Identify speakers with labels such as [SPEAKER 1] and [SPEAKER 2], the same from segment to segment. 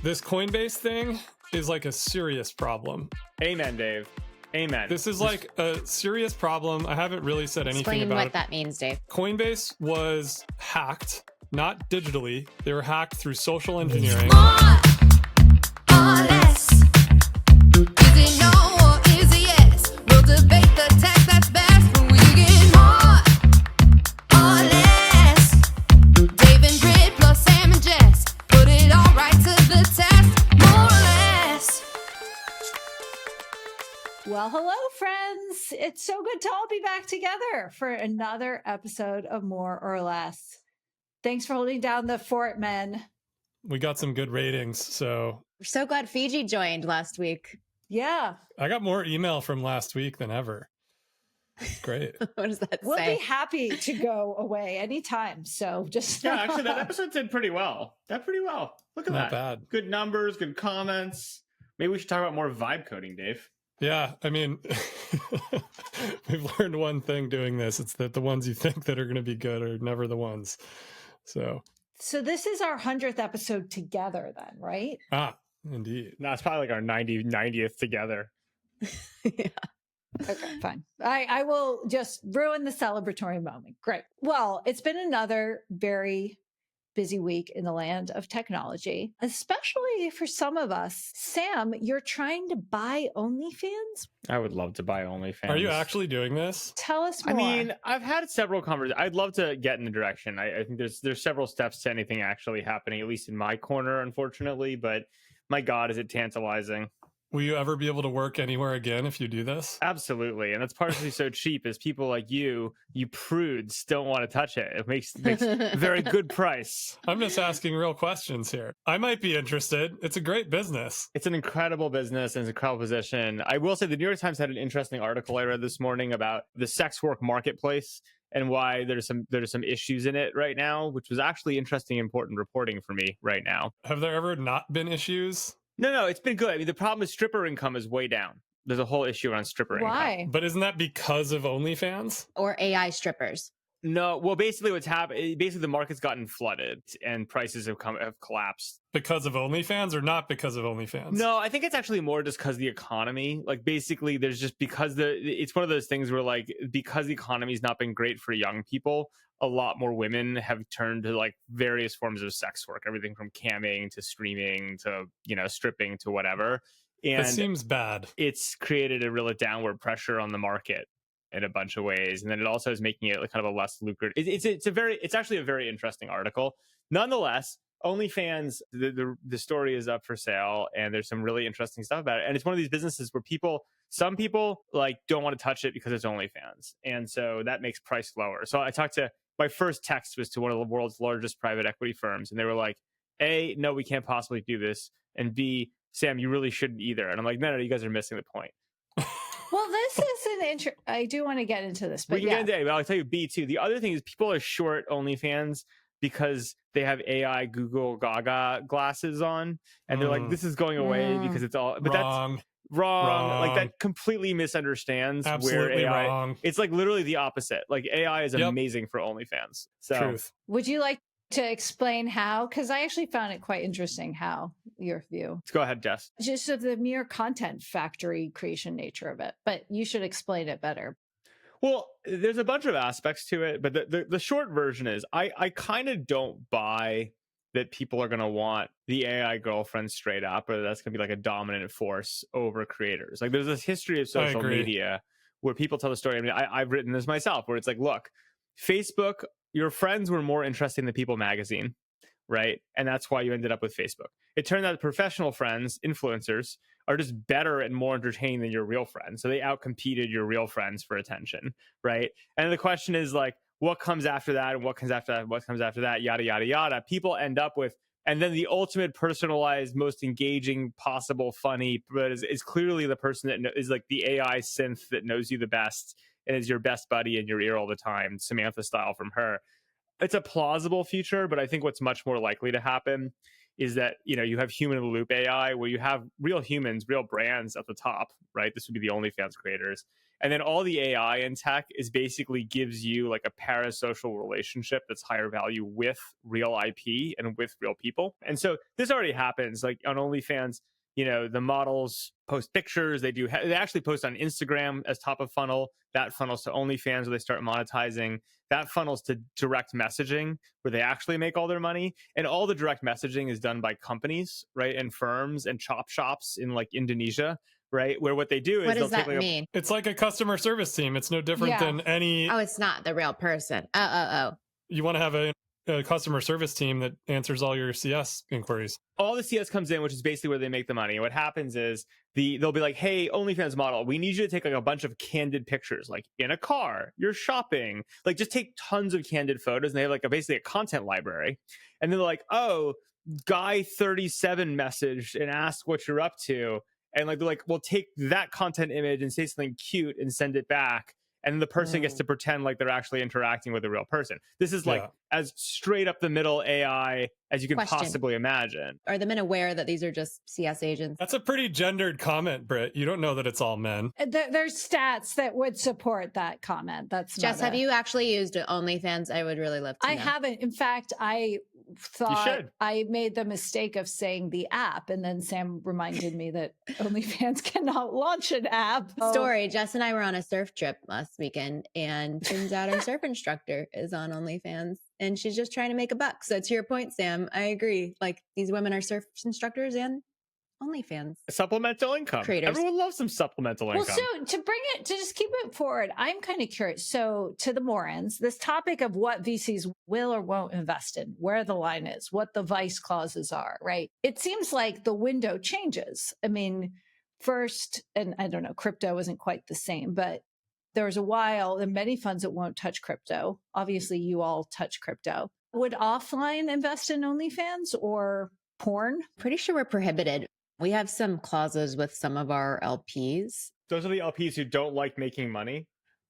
[SPEAKER 1] This Coinbase thing is like a serious problem.
[SPEAKER 2] Amen, Dave. Amen.
[SPEAKER 1] This is like a serious problem. I haven't really said anything
[SPEAKER 3] Explain
[SPEAKER 1] about
[SPEAKER 3] what
[SPEAKER 1] it.
[SPEAKER 3] that means, Dave.
[SPEAKER 1] Coinbase was hacked, not digitally. They were hacked through social engineering.
[SPEAKER 4] More or less. Is it no or is it yes? We'll debate the text that's best, but we get more or less. Dave and Britt plus Sam and Jess put it all right to the test. More or less.
[SPEAKER 5] Well, hello, friends. It's so good to all be back together for another episode of More or Less. Thanks for holding down the fort, men.
[SPEAKER 1] We got some good ratings, so
[SPEAKER 3] We're so glad Fiji joined last week.
[SPEAKER 5] Yeah,
[SPEAKER 1] I got more email from last week than ever. It's great.
[SPEAKER 3] What does that
[SPEAKER 5] we'll
[SPEAKER 3] say?
[SPEAKER 5] be happy to go away anytime. So just
[SPEAKER 2] Yeah, actually, that episode did pretty well. Look at
[SPEAKER 1] Not
[SPEAKER 2] that.
[SPEAKER 1] bad.
[SPEAKER 2] Good numbers, good comments. Maybe we should talk about more vibe coding, Dave.
[SPEAKER 1] Yeah, I mean, we've learned one thing doing this. It's that the ones you think that are going to be good are never the ones. So
[SPEAKER 5] this is our 100th episode together then, right?
[SPEAKER 1] Indeed.
[SPEAKER 2] No, it's probably like our 90th together.
[SPEAKER 3] Yeah.
[SPEAKER 5] Okay, fine. I will just ruin the celebratory moment. Great. Well, it's been another very busy week in the land of technology, especially for some of us. Sam, you're trying to buy OnlyFans?
[SPEAKER 2] I would love to buy OnlyFans.
[SPEAKER 1] Are you actually doing this?
[SPEAKER 5] Tell us
[SPEAKER 2] I
[SPEAKER 5] more.
[SPEAKER 2] mean, I've had several conversations. I'd love to get in the direction. I think there's several steps to anything actually happening, at least in my corner, unfortunately. But my God, is it tantalizing?
[SPEAKER 1] Will you ever be able to work anywhere again if you do this?
[SPEAKER 2] Absolutely. And that's partially so cheap is people like you prudes don't want to touch it. It makes a very good price.
[SPEAKER 1] I'm just asking real questions here. I might be interested. It's a great business.
[SPEAKER 2] It's an incredible business and it's an incredible position. I will say the New York Times had an interesting article I read this morning about the sex work marketplace and why there's some issues in it right now, which was actually interesting, important reporting for me right now.
[SPEAKER 1] Have there ever not been issues?
[SPEAKER 2] No, it's been good. I mean, the problem is stripper income is way down. There's a whole issue around stripper income.
[SPEAKER 5] why?
[SPEAKER 1] But isn't that because of OnlyFans?
[SPEAKER 3] Or AI strippers.
[SPEAKER 2] No, well, basically what's happened, basically the market's gotten flooded and prices have collapsed.
[SPEAKER 1] Because of OnlyFans or not because of OnlyFans?
[SPEAKER 2] No, I think it's actually more just because the economy, like basically there's just it's one of those things where like, because the economy's not been great for young people, a lot more women have turned to like various forms of sex work, everything from camming to streaming to, stripping to whatever. And
[SPEAKER 1] That seems bad.
[SPEAKER 2] it's created a real downward pressure on the market in a bunch of ways. And then it also is making it kind of a less lucrative. It's actually a very interesting article. Nonetheless, OnlyFans, the story is up for sale and there's some really interesting stuff about it. And it's one of these businesses where some people like don't want to touch it because it's OnlyFans. And so that makes price lower. So my first text was to one of the world's largest private equity firms. And they were like, A, no, we can't possibly do this. And B, Sam, you really shouldn't either. And I'm like, no, you guys are missing the point.
[SPEAKER 5] Well, this is an I do want to get into this, but
[SPEAKER 2] We can get into it, but I'll tell you B too. The other thing is people are short OnlyFans because they have AI Google Gaga glasses on. And they're like, this is going away because it's all... But
[SPEAKER 1] Wrong.
[SPEAKER 2] that's wrong. Like
[SPEAKER 1] Wrong.
[SPEAKER 2] that completely misunderstands
[SPEAKER 1] Absolutely
[SPEAKER 2] where AI...
[SPEAKER 1] wrong.
[SPEAKER 2] It's like literally the opposite. Like AI is amazing for OnlyFans. So
[SPEAKER 1] Truth.
[SPEAKER 5] Would you like to explain how? Because I actually found it quite interesting how your view.
[SPEAKER 2] let's go ahead, Jess.
[SPEAKER 5] Just of the mere content factory creation nature of it, but you should explain it better.
[SPEAKER 2] Well, there's a bunch of aspects to it, but the short version is I kind of don't buy that people are going to want the AI girlfriend straight up, or that's going to be like a dominant force over creators. Like there's this history of social media where people tell the story. I mean, I've written this myself where it's like, look, Facebook, your friends were more interesting than People magazine, right? And that's why you ended up with Facebook. It turned out that professional friends, influencers, are just better and more entertaining than your real friends. So they outcompeted your real friends for attention, right? And the question is like, what comes after that? And what comes after that? What comes after that? Yada, yada, yada. People end up with, and then the ultimate personalized, most engaging possible, funny, but is clearly the person that is like the AI synth that knows you the best and is your best buddy in your ear all the time, Samantha style from her. It's a plausible future, but I think what's much more likely to happen is that, you have human in the loop AI where you have real humans, real brands at the top, right? This would be the OnlyFans creators. And then all the AI in tech is basically gives you like a parasocial relationship that's higher value with real IP and with real people. And so this already happens like on OnlyFans. The models post pictures. They actually post on Instagram as top of funnel. That funnels to OnlyFans where they start monetizing. That funnels to direct messaging where they actually make all their money. And all the direct messaging is done by companies, right? And firms and chop shops in like Indonesia, right? Where what they do is
[SPEAKER 3] What does
[SPEAKER 2] they'll
[SPEAKER 3] that
[SPEAKER 2] take
[SPEAKER 3] mean?
[SPEAKER 1] It's like a customer service team. It's no different than any.
[SPEAKER 3] Oh, it's not the real person. Oh.
[SPEAKER 1] You want to have a customer service team that answers all your CS inquiries.
[SPEAKER 2] All the CS comes in, which is basically where they make the money. And what happens is they'll be like, hey, OnlyFans model, we need you to take like a bunch of candid pictures, like in a car, you're shopping, like just take tons of candid photos. And they have like basically a content library. And they're like, oh, guy 37 messaged and asked what you're up to. And like, they're like, well, take that content image and say something cute and send it back. And then the person gets to pretend like they're actually interacting with a real person. This is like as straight up the middle AI as you can possibly imagine.
[SPEAKER 3] Are the men aware that these are just CS agents?
[SPEAKER 1] That's a pretty gendered comment, Britt. You don't know that it's all men.
[SPEAKER 5] There's stats that would support that comment. That's
[SPEAKER 3] Jess, have you actually used OnlyFans? I would really love to know.
[SPEAKER 5] I haven't. In fact, I thought I made the mistake of saying the app, and then Sam reminded me that OnlyFans cannot launch an app.
[SPEAKER 3] Story, Jess and I were on a surf trip last weekend, and turns out our surf instructor is on OnlyFans, and she's just trying to make a buck. So to your point, Sam, I agree. Like, these women are surf instructors and OnlyFans
[SPEAKER 2] supplemental income creators. Everyone loves some supplemental income.
[SPEAKER 5] Well, so to just keep it forward, I'm kind of curious. So to the Morons, this topic of what VCs will or won't invest in, where the line is, what the vice clauses are, right? It seems like the window changes. I mean, first, and I don't know, crypto isn't quite the same, but there was a while and many funds that won't touch crypto. Obviously, you all touch crypto. Would offline invest in OnlyFans or porn?
[SPEAKER 3] Pretty sure we're prohibited. We have some clauses with some of our LPs.
[SPEAKER 2] Those are the LPs who don't like making money.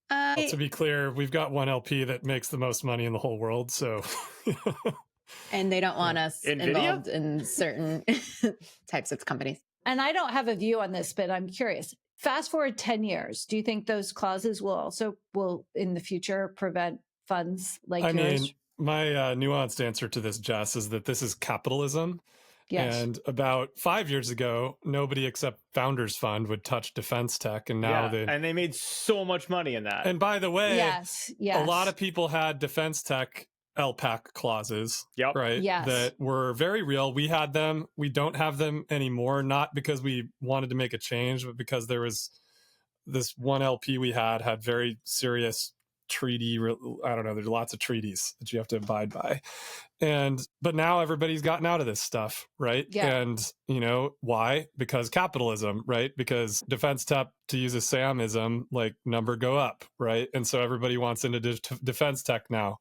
[SPEAKER 1] Well, to be clear, we've got one LP that makes the most money in the whole world. So,
[SPEAKER 3] and they don't want us involved in certain types of companies.
[SPEAKER 5] And I don't have a view on this, but I'm curious. Fast forward 10 years. Do you think those clauses will in the future prevent funds like yours?
[SPEAKER 1] I mean, my nuanced answer to this, Jess, is that this is capitalism.
[SPEAKER 5] Yes.
[SPEAKER 1] And about 5 years ago, nobody except Founders Fund would touch defense tech. And now
[SPEAKER 2] they made so much money in that.
[SPEAKER 1] And by the way,
[SPEAKER 5] yes.
[SPEAKER 1] a lot of people had defense tech LPAC clauses, right?
[SPEAKER 5] Yes.
[SPEAKER 1] That were very real. We had them. We don't have them anymore, not because we wanted to make a change, but because there was this one LP we had very serious treaty. I don't know. There's lots of treaties that you have to abide by. But now everybody's gotten out of this stuff, right?
[SPEAKER 5] Yeah.
[SPEAKER 1] And why? Because capitalism, right? Because defense tech, to use a Samism, like number go up, right? And so everybody wants into defense tech now.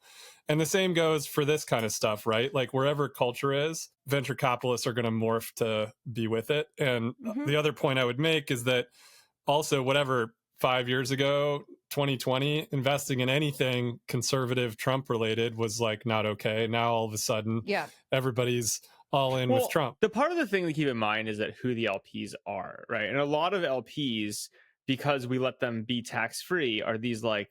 [SPEAKER 1] And the same goes for this kind of stuff, right? Like wherever culture is, venture capitalists are going to morph to be with it. And the other point I would make is that also whatever 5 years ago, 2020, investing in anything conservative Trump related was like not okay. Now all of a sudden, everybody's all in with Trump.
[SPEAKER 2] The part of the thing to keep in mind is that who the LPs are, right? And a lot of LPs, because we let them be tax free, are these like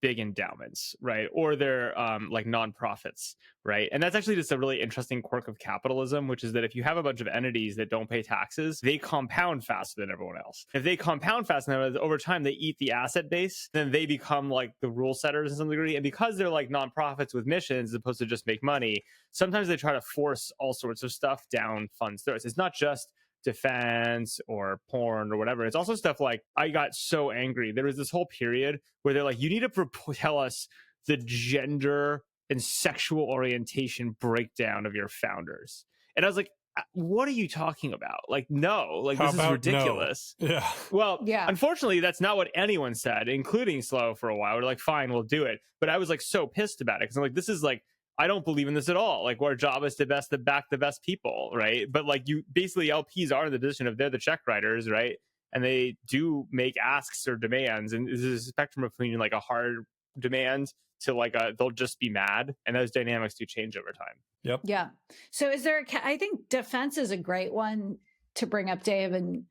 [SPEAKER 2] big endowments, right? Or they're like nonprofits, right? And that's actually just a really interesting quirk of capitalism, which is that if you have a bunch of entities that don't pay taxes, they compound faster than everyone else. If they compound faster, over time they eat the asset base, then they become like the rule setters in some degree. And because they're like nonprofits with missions as opposed to just make money, sometimes they try to force all sorts of stuff down funds' throats. It's not just defense or porn or whatever. It's also stuff like, I got so angry. There was this whole period where they're like, you need to tell us the gender and sexual orientation breakdown of your founders. And I was like, what are you talking about? Like, no, like this is ridiculous.
[SPEAKER 1] No? Yeah.
[SPEAKER 2] Well, unfortunately, that's not what anyone said, including Slow for a while. We're like, fine, we'll do it. But I was like so pissed about it because I'm like, this is like, I don't believe in this at all. Like our job is to back the best people, right? But like you basically LPs are in the position of they're the check writers, right? And they do make asks or demands. And there's a spectrum between like a hard demand to like they'll just be mad, and those dynamics do change over time.
[SPEAKER 1] Yep.
[SPEAKER 5] Yeah. So is there I think defense is a great one to bring up, Dave, and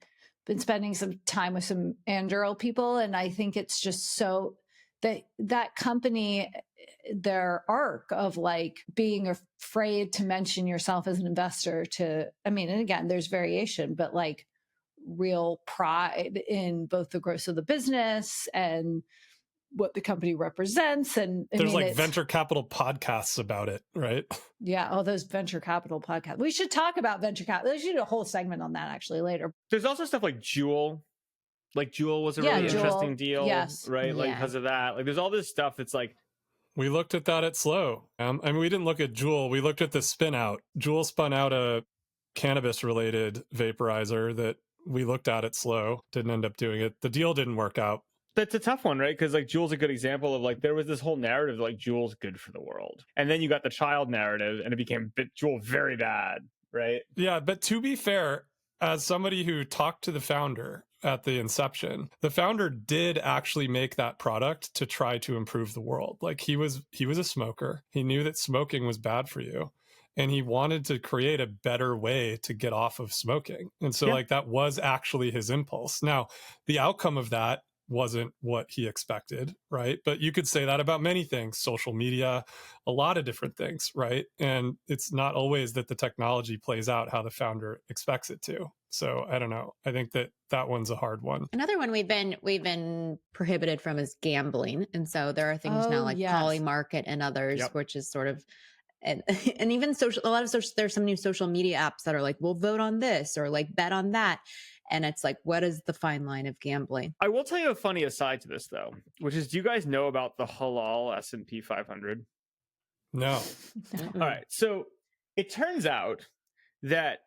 [SPEAKER 5] been spending some time with some Anduril people. And I think it's just so that company, their arc of like being afraid to mention yourself as an investor and again, there's variation, but like real pride in both the growth of the business and what the company represents. And
[SPEAKER 1] there's like venture capital podcasts about it, right?
[SPEAKER 5] Yeah. All those venture capital podcasts. We should talk about venture capital. We should do a whole segment on that actually later.
[SPEAKER 2] There's also stuff like Juul. Like Juul was a really interesting deal, right? Like because of that. Like there's all this stuff that's like.
[SPEAKER 1] We looked at that at Slow. I mean, we didn't look at Juul. We looked at the spin out. Juul spun out a cannabis related vaporizer that we looked at Slow. Didn't end up doing it. The deal didn't work out.
[SPEAKER 2] That's a tough one, right? Because like Juul's a good example of like there was this whole narrative like Juul's good for the world, and then you got the child narrative, and it became Juul very bad, right?
[SPEAKER 1] Yeah, but to be fair, as somebody who talked to the founder at the inception, the founder did actually make that product to try to improve the world. Like he was a smoker. He knew that smoking was bad for you, and he wanted to create a better way to get off of smoking. And so like that was actually his impulse. Now, the outcome of that wasn't what he expected, right? But you could say that about many things, social media, a lot of different things, right? And it's not always that the technology plays out how the founder expects it to. So I don't know. I think that one's a hard one.
[SPEAKER 3] Another one we've been prohibited from is gambling, and so there are things now like Polymarket and others, which is sort of. And even there's some new social media apps that are like, we'll vote on this or like bet on that. And it's like, what is the fine line of gambling?
[SPEAKER 2] I will tell you a funny aside to this, though, which is, do you guys know about the Halal S&P 500?
[SPEAKER 1] No.
[SPEAKER 2] All right. So it turns out that,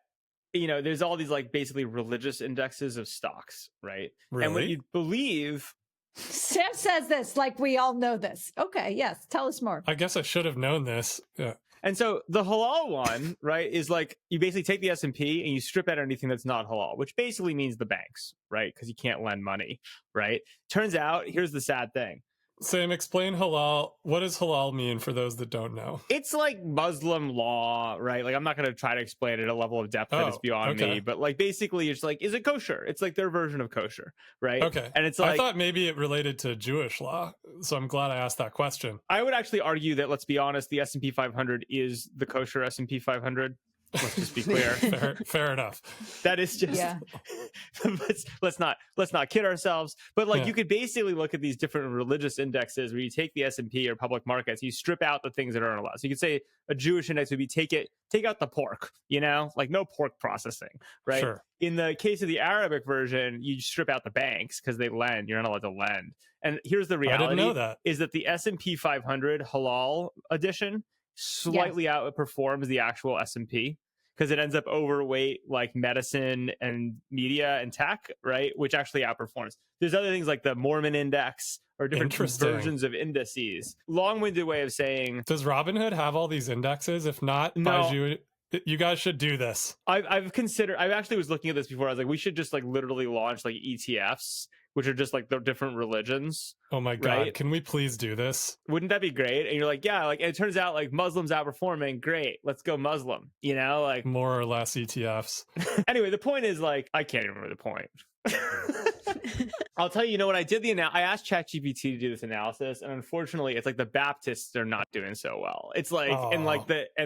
[SPEAKER 2] there's all these like basically religious indexes of stocks, right?
[SPEAKER 1] Really?
[SPEAKER 2] And what you believe...
[SPEAKER 5] Sam says this like we all know this. Okay, yes. Tell us more.
[SPEAKER 1] I guess I should have known this. Yeah.
[SPEAKER 2] And so the halal one, right, is like you basically take the S&P and you strip out anything that's not halal, which basically means the banks, right? Because you can't lend money, right? Turns out, here's the sad thing.
[SPEAKER 1] Sam, explain halal. What does halal mean for those that don't know?
[SPEAKER 2] It's like Muslim law, right? Like I'm not going to try to explain it at a level of depth that is beyond me, but like basically it's like, is it kosher? It's like their version of kosher, right?
[SPEAKER 1] Okay.
[SPEAKER 2] And it's like,
[SPEAKER 1] I thought maybe it related to Jewish law, so I'm glad I asked that question.
[SPEAKER 2] I would actually argue that, let's be honest, the S&P 500 is the kosher S&P 500. Let's just be clear.
[SPEAKER 1] Fair enough.
[SPEAKER 2] That is just let's not kid ourselves. But like you could basically look at these different religious indexes where you take the S&P or public markets, you strip out the things that aren't allowed. So you could say a Jewish index would be take out the pork, like no pork processing, right?
[SPEAKER 1] Sure.
[SPEAKER 2] In the case of the Arabic version, you strip out the banks because they lend. You're not allowed to lend. And here's the reality:
[SPEAKER 1] I didn't know that.
[SPEAKER 2] Is that the S&P 500 halal edition slightly outperforms the actual S&P because it ends up overweight like medicine and media and tech, right? Which actually outperforms. There's other things like the Mormon index or different versions of indices. Long-winded way of saying,
[SPEAKER 1] does Robinhood have all these indexes? If not,
[SPEAKER 2] no.
[SPEAKER 1] You guys should do this.
[SPEAKER 2] I actually was looking at this before. I was like, we should just like literally launch like ETFs, which are just like the different religions.
[SPEAKER 1] Oh my God. Right? Can we please do this?
[SPEAKER 2] Wouldn't that be great? And you're like, yeah, like, and it turns out like Muslims outperforming. Great. Let's go Muslim, like
[SPEAKER 1] more or less ETFs.
[SPEAKER 2] Anyway, the point is like, I can't even remember the point. I'll tell you, what I did I asked ChatGPT to do this analysis, and unfortunately, it's like the Baptists are not doing so well. It's like, and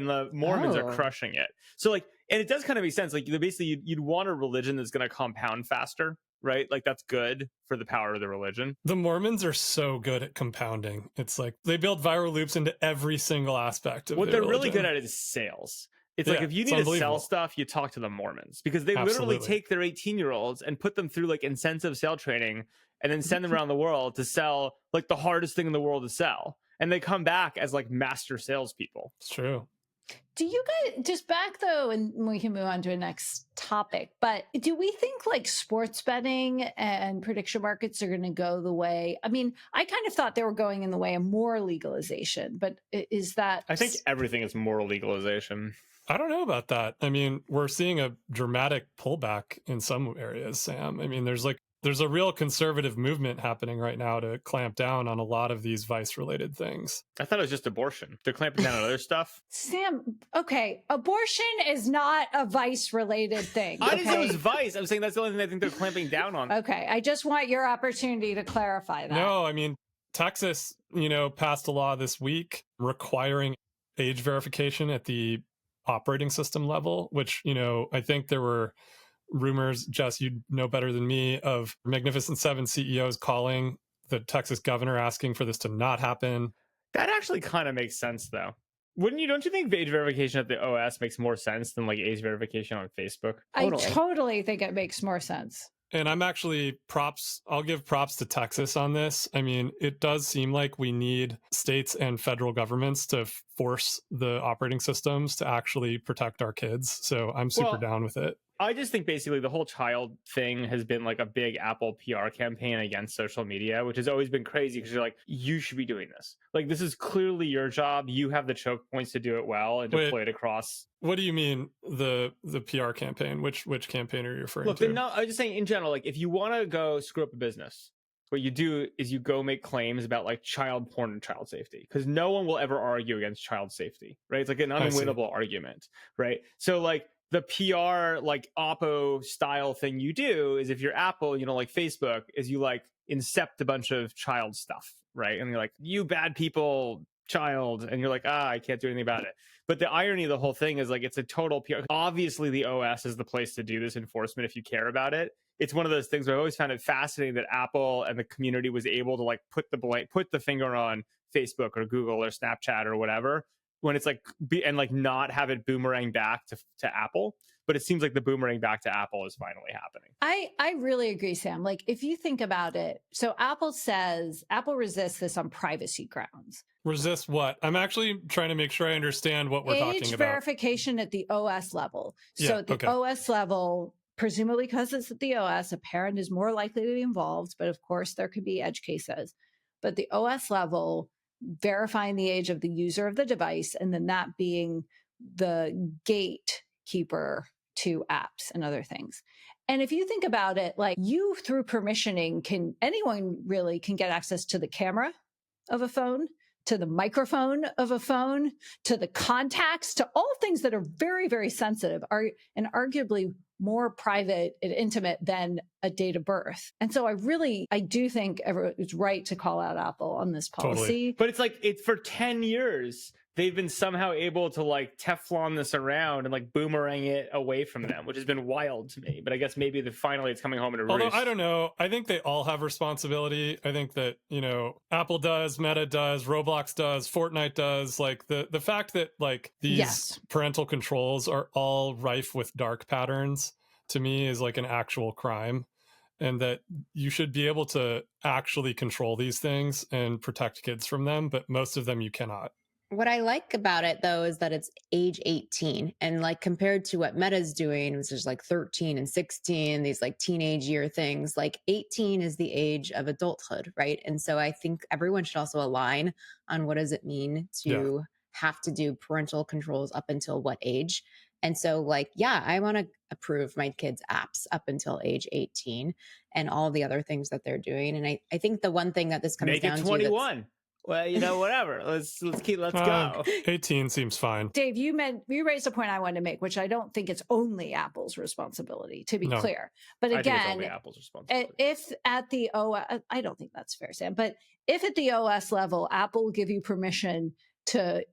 [SPEAKER 2] the Mormons are crushing it. So like, and it does kind of make sense. Like basically, you'd want a religion that's going to compound faster, right? Like that's good for the power of the religion.
[SPEAKER 1] The Mormons are so good at compounding. It's like they build viral loops into every single aspect of
[SPEAKER 2] what they're
[SPEAKER 1] religion.
[SPEAKER 2] Really good at is sales. It's like if you need to sell stuff, you talk to the Mormons because they literally take their 18-year-olds and put them through like intensive sale training and then send them around the world to sell like the hardest thing in the world to sell. And they come back as like master salespeople.
[SPEAKER 1] It's true.
[SPEAKER 5] Do you guys just back though, and we can move on to a next topic, but do we think like sports betting and prediction markets are going to go the way? I mean, I kind of thought they were going in the way of more legalization, but is that?
[SPEAKER 2] I think everything is more legalization.
[SPEAKER 1] I don't know about that. I mean, we're seeing a dramatic pullback in some areas, Sam. I mean, there's like there's a real conservative movement happening right now to clamp down on a lot of these vice-related things.
[SPEAKER 2] I thought it was just abortion. They're clamping down on other stuff.
[SPEAKER 5] Sam, okay, abortion is not a vice-related thing.
[SPEAKER 2] I didn't say it
[SPEAKER 5] okay?
[SPEAKER 2] was vice. I'm saying that's the only thing I think they're clamping down on.
[SPEAKER 5] Okay, I just want your opportunity to clarify that.
[SPEAKER 1] No, I mean, Texas, passed a law this week requiring age verification at the operating system level, which, I think there were rumors, Jess, you know better than me, of Magnificent Seven CEOs calling the Texas governor asking for this to not happen.
[SPEAKER 2] That actually kind of makes sense, though. Don't you think age verification at the OS makes more sense than like age verification on Facebook?
[SPEAKER 5] I totally think it makes more sense.
[SPEAKER 1] And I'll give props to Texas on this. I mean, it does seem like we need states and federal governments to force the operating systems to actually protect our kids. So I'm super down with it.
[SPEAKER 2] I just think basically the whole child thing has been like a big Apple PR campaign against social media, which has always been crazy because you're like, you should be doing this. Like, this is clearly your job. You have the choke points to do it well and deploy it across.
[SPEAKER 1] What do you mean the PR campaign? Which campaign are you referring
[SPEAKER 2] Look,
[SPEAKER 1] to?
[SPEAKER 2] no, I'm just saying in general, like if you want to go screw up a business, what you do is you go make claims about like child porn and child safety, because no one will ever argue against child safety, right? It's like an unwinnable argument, right? So like the PR like Oppo style thing you do is if you're Apple, like Facebook, is you like incept a bunch of child stuff, right? And you're like, you bad people, child, and you're like, I can't do anything about it. But the irony of the whole thing is like it's a total PR. Obviously, the OS is the place to do this enforcement if you care about it. It's one of those things where I always found it fascinating that Apple and the community was able to like put the finger on Facebook or Google or Snapchat or whatever when it's like and like not have it boomerang back to Apple. But it seems like the boomerang back to Apple is finally happening.
[SPEAKER 5] I really agree, Sam. Like if you think about it, so Apple resists this on privacy grounds.
[SPEAKER 1] Resist what? I'm actually trying to make sure I understand what we're talking about.
[SPEAKER 5] Age verification at the OS level. So at the OS level, presumably because it's at the OS, a parent is more likely to be involved, but of course there could be edge cases. But the OS level, verifying the age of the user of the device, and then that being the gatekeeper to apps and other things. And if you think about it, like you through permissioning anyone really can get access to the camera of a phone, to the microphone of a phone, to the contacts, to all things that are very, very sensitive and arguably more private and intimate than a date of birth. And so I do think it's right to call out Apple on this policy.
[SPEAKER 2] Totally. But it's like, it's for 10 years. They've been somehow able to like Teflon this around and like boomerang it away from them, which has been wild to me. But I guess maybe finally it's coming home in a roost.
[SPEAKER 1] Although I don't know. I think they all have responsibility. I think that, Apple does, Meta does, Roblox does, Fortnite does. Like the fact that like these parental controls are all rife with dark patterns to me is like an actual crime. And that you should be able to actually control these things and protect kids from them. But most of them you cannot.
[SPEAKER 3] What I like about it, though, is that it's age 18. And like compared to what Meta's doing, which is like 13 and 16, these like teenage year things, like 18 is the age of adulthood, right? And so I think everyone should also align on what does it mean to have to do parental controls up until what age. And so like, I want to approve my kids' apps up until age 18 and all the other things that they're doing. And I think the one thing that this comes down to—
[SPEAKER 2] Make it 21. Well, whatever. Let's go.
[SPEAKER 1] 18 seems fine.
[SPEAKER 5] Dave, you raised a point I wanted to make, which I don't think it's only Apple's responsibility, to be clear. But again,
[SPEAKER 2] I think it's only Apple's responsibility.
[SPEAKER 5] If at the OS, I don't think that's fair, Sam, but if at the OS level, Apple will give you permission to,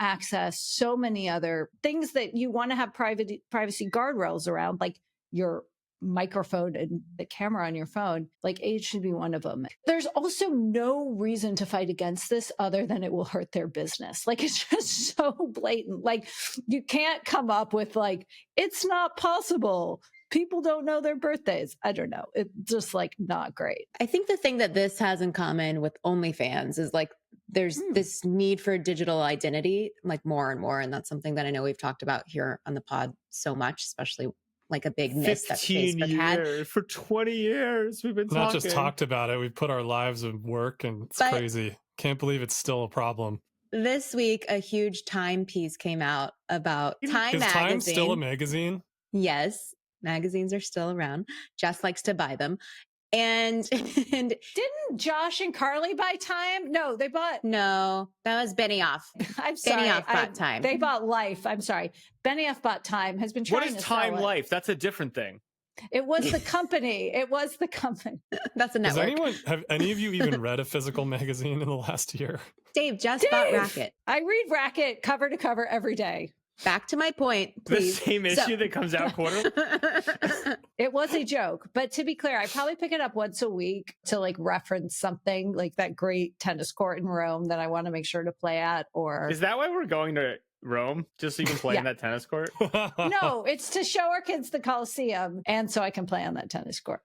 [SPEAKER 5] access so many other things that you want to have privacy guardrails around, like your microphone and the camera on your phone, like age should be one of them. There's also no reason to fight against this other than it will hurt their business. Like it's just so blatant. Like you can't come up with like, it's not possible. People don't know their birthdays. I don't know. It's just like not great.
[SPEAKER 3] I think the thing that this has in common with OnlyFans is like there's this need for digital identity, like more and more. And that's something that I know we've talked about here on the pod so much, especially like a big miss that Facebook had.
[SPEAKER 2] For 20 years, we've been
[SPEAKER 1] not just talked about it. We've put our lives at work and it's crazy. Can't believe it's still a problem.
[SPEAKER 3] This week, a huge Time piece came out about Time magazine.
[SPEAKER 1] Is Time still a magazine?
[SPEAKER 3] Yes. Magazines are still around. Jess likes to buy them. And
[SPEAKER 5] Didn't Josh and Carly buy Time? No, they bought.
[SPEAKER 3] no, that was Benioff.
[SPEAKER 5] I'm sorry.
[SPEAKER 3] Benioff bought Time.
[SPEAKER 5] They bought Life. I'm sorry. Benioff bought Time. Has been trying
[SPEAKER 2] What is
[SPEAKER 5] to
[SPEAKER 2] Time
[SPEAKER 5] sell it.
[SPEAKER 2] Life? That's a different thing.
[SPEAKER 5] It was the company. It was the company.
[SPEAKER 3] That's a network.
[SPEAKER 1] Have any of you even read a physical magazine in the last year?
[SPEAKER 3] Dave just bought Racket.
[SPEAKER 5] I read Racket cover to cover every day.
[SPEAKER 3] Back to my point, please.
[SPEAKER 2] The same issue that comes out quarterly.
[SPEAKER 5] It was a joke, but to be clear, I probably pick it up once a week to like reference something like that great tennis court in Rome that I want to make sure to play at. Or
[SPEAKER 2] Is that why we're going to Rome? Just so you can play
[SPEAKER 5] Yeah.
[SPEAKER 2] in that tennis court?
[SPEAKER 5] no, it's to show our kids the Coliseum, and so I can play on that tennis court.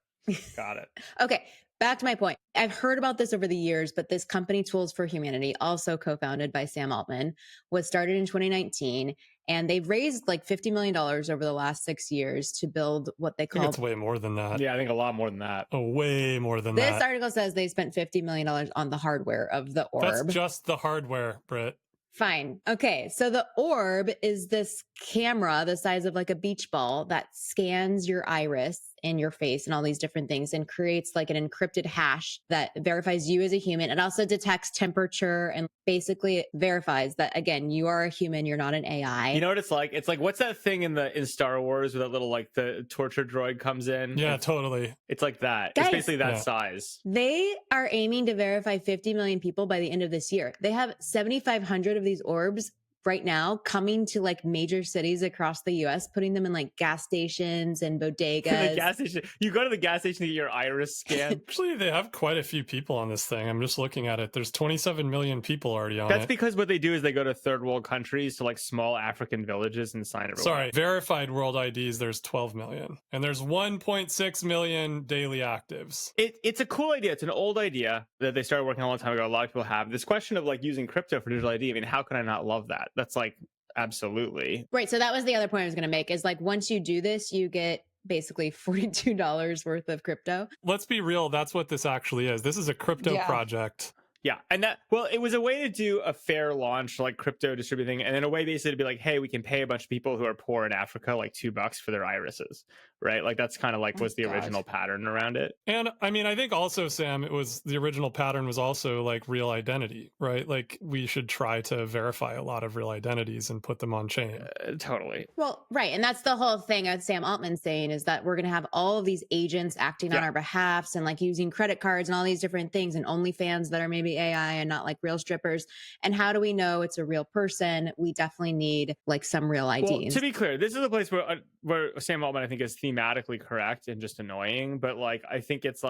[SPEAKER 2] Got it.
[SPEAKER 3] Okay, back to my point. I've heard about this over the years, but this company, Tools for Humanity, also co-founded by Sam Altman, was started in 2019, and they've raised like $50 million over the last 6 years to build what they
[SPEAKER 1] I think
[SPEAKER 3] call.
[SPEAKER 1] it's way more than that.
[SPEAKER 2] Yeah, I think a lot more than that.
[SPEAKER 1] Oh, way more than
[SPEAKER 3] This
[SPEAKER 1] that.
[SPEAKER 3] article says they spent $50 million on the hardware of the orb.
[SPEAKER 1] That's just the hardware, Britt.
[SPEAKER 3] Fine. Okay. So the orb is this camera the size of like a beach ball that scans your iris and your face and all these different things and creates like an encrypted hash that verifies you as a human. It also detects temperature and basically verifies that, again, you are a human, you're not an AI.
[SPEAKER 2] You know what it's like? It's like, what's that thing in Star Wars where that little like the torture droid comes in?
[SPEAKER 1] Yeah, totally.
[SPEAKER 2] It's like that.
[SPEAKER 3] Guys.
[SPEAKER 2] It's basically that
[SPEAKER 1] Yeah.
[SPEAKER 2] size.
[SPEAKER 3] They are aiming to verify 50 million people by the end of this year. They have 7,500 of these orbs right now coming to like major cities across the US, putting them in like gas stations and
[SPEAKER 2] The
[SPEAKER 3] bodegas.
[SPEAKER 2] gas station. You go to the gas station to get your iris scanned.
[SPEAKER 1] Actually, they have quite a few people on this thing. I'm just looking at it. There's 27 million people already on
[SPEAKER 2] That's
[SPEAKER 1] it.
[SPEAKER 2] because what they do is they go to third world countries to like small African villages and sign everyone.
[SPEAKER 1] Sorry, verified world IDs, there's 12 million. And there's 1.6 million daily actives.
[SPEAKER 2] It's a cool idea. It's an old idea that they started working on a long time ago. A lot of people have this question of like using crypto for digital ID. I mean, how can I not love that? That's like absolutely.
[SPEAKER 3] Right. So that was the other point I was going to make is like once you do this, you get basically $42 worth of crypto.
[SPEAKER 1] Let's be real, that's what this actually is. This is a crypto
[SPEAKER 5] Yeah.
[SPEAKER 1] project.
[SPEAKER 2] Yeah. And that, well, it was a way to do a fair launch, like crypto distributing, and then a way basically to be like, hey, we can pay a bunch of people who are poor in Africa like $2 for their irises, right? Like that's kind of like was the
[SPEAKER 5] God.
[SPEAKER 2] original pattern around it.
[SPEAKER 1] And I mean, I think also, Sam, it was the original pattern was also like real identity, right? Like we should try to verify a lot of real identities and put them on chain.
[SPEAKER 2] Totally.
[SPEAKER 3] Well, right. And that's the whole thing that Sam Altman's saying is that we're going to have all of these agents acting on
[SPEAKER 2] Yeah.
[SPEAKER 3] our behalfs and like using credit cards and all these different things and OnlyFans that are maybe AI and not like real strippers. And how do we know it's a real person? We definitely need like some real IDs.
[SPEAKER 2] Well, to be clear, this is a place where Sam Altman I think is thematically correct and just annoying, but like I think it's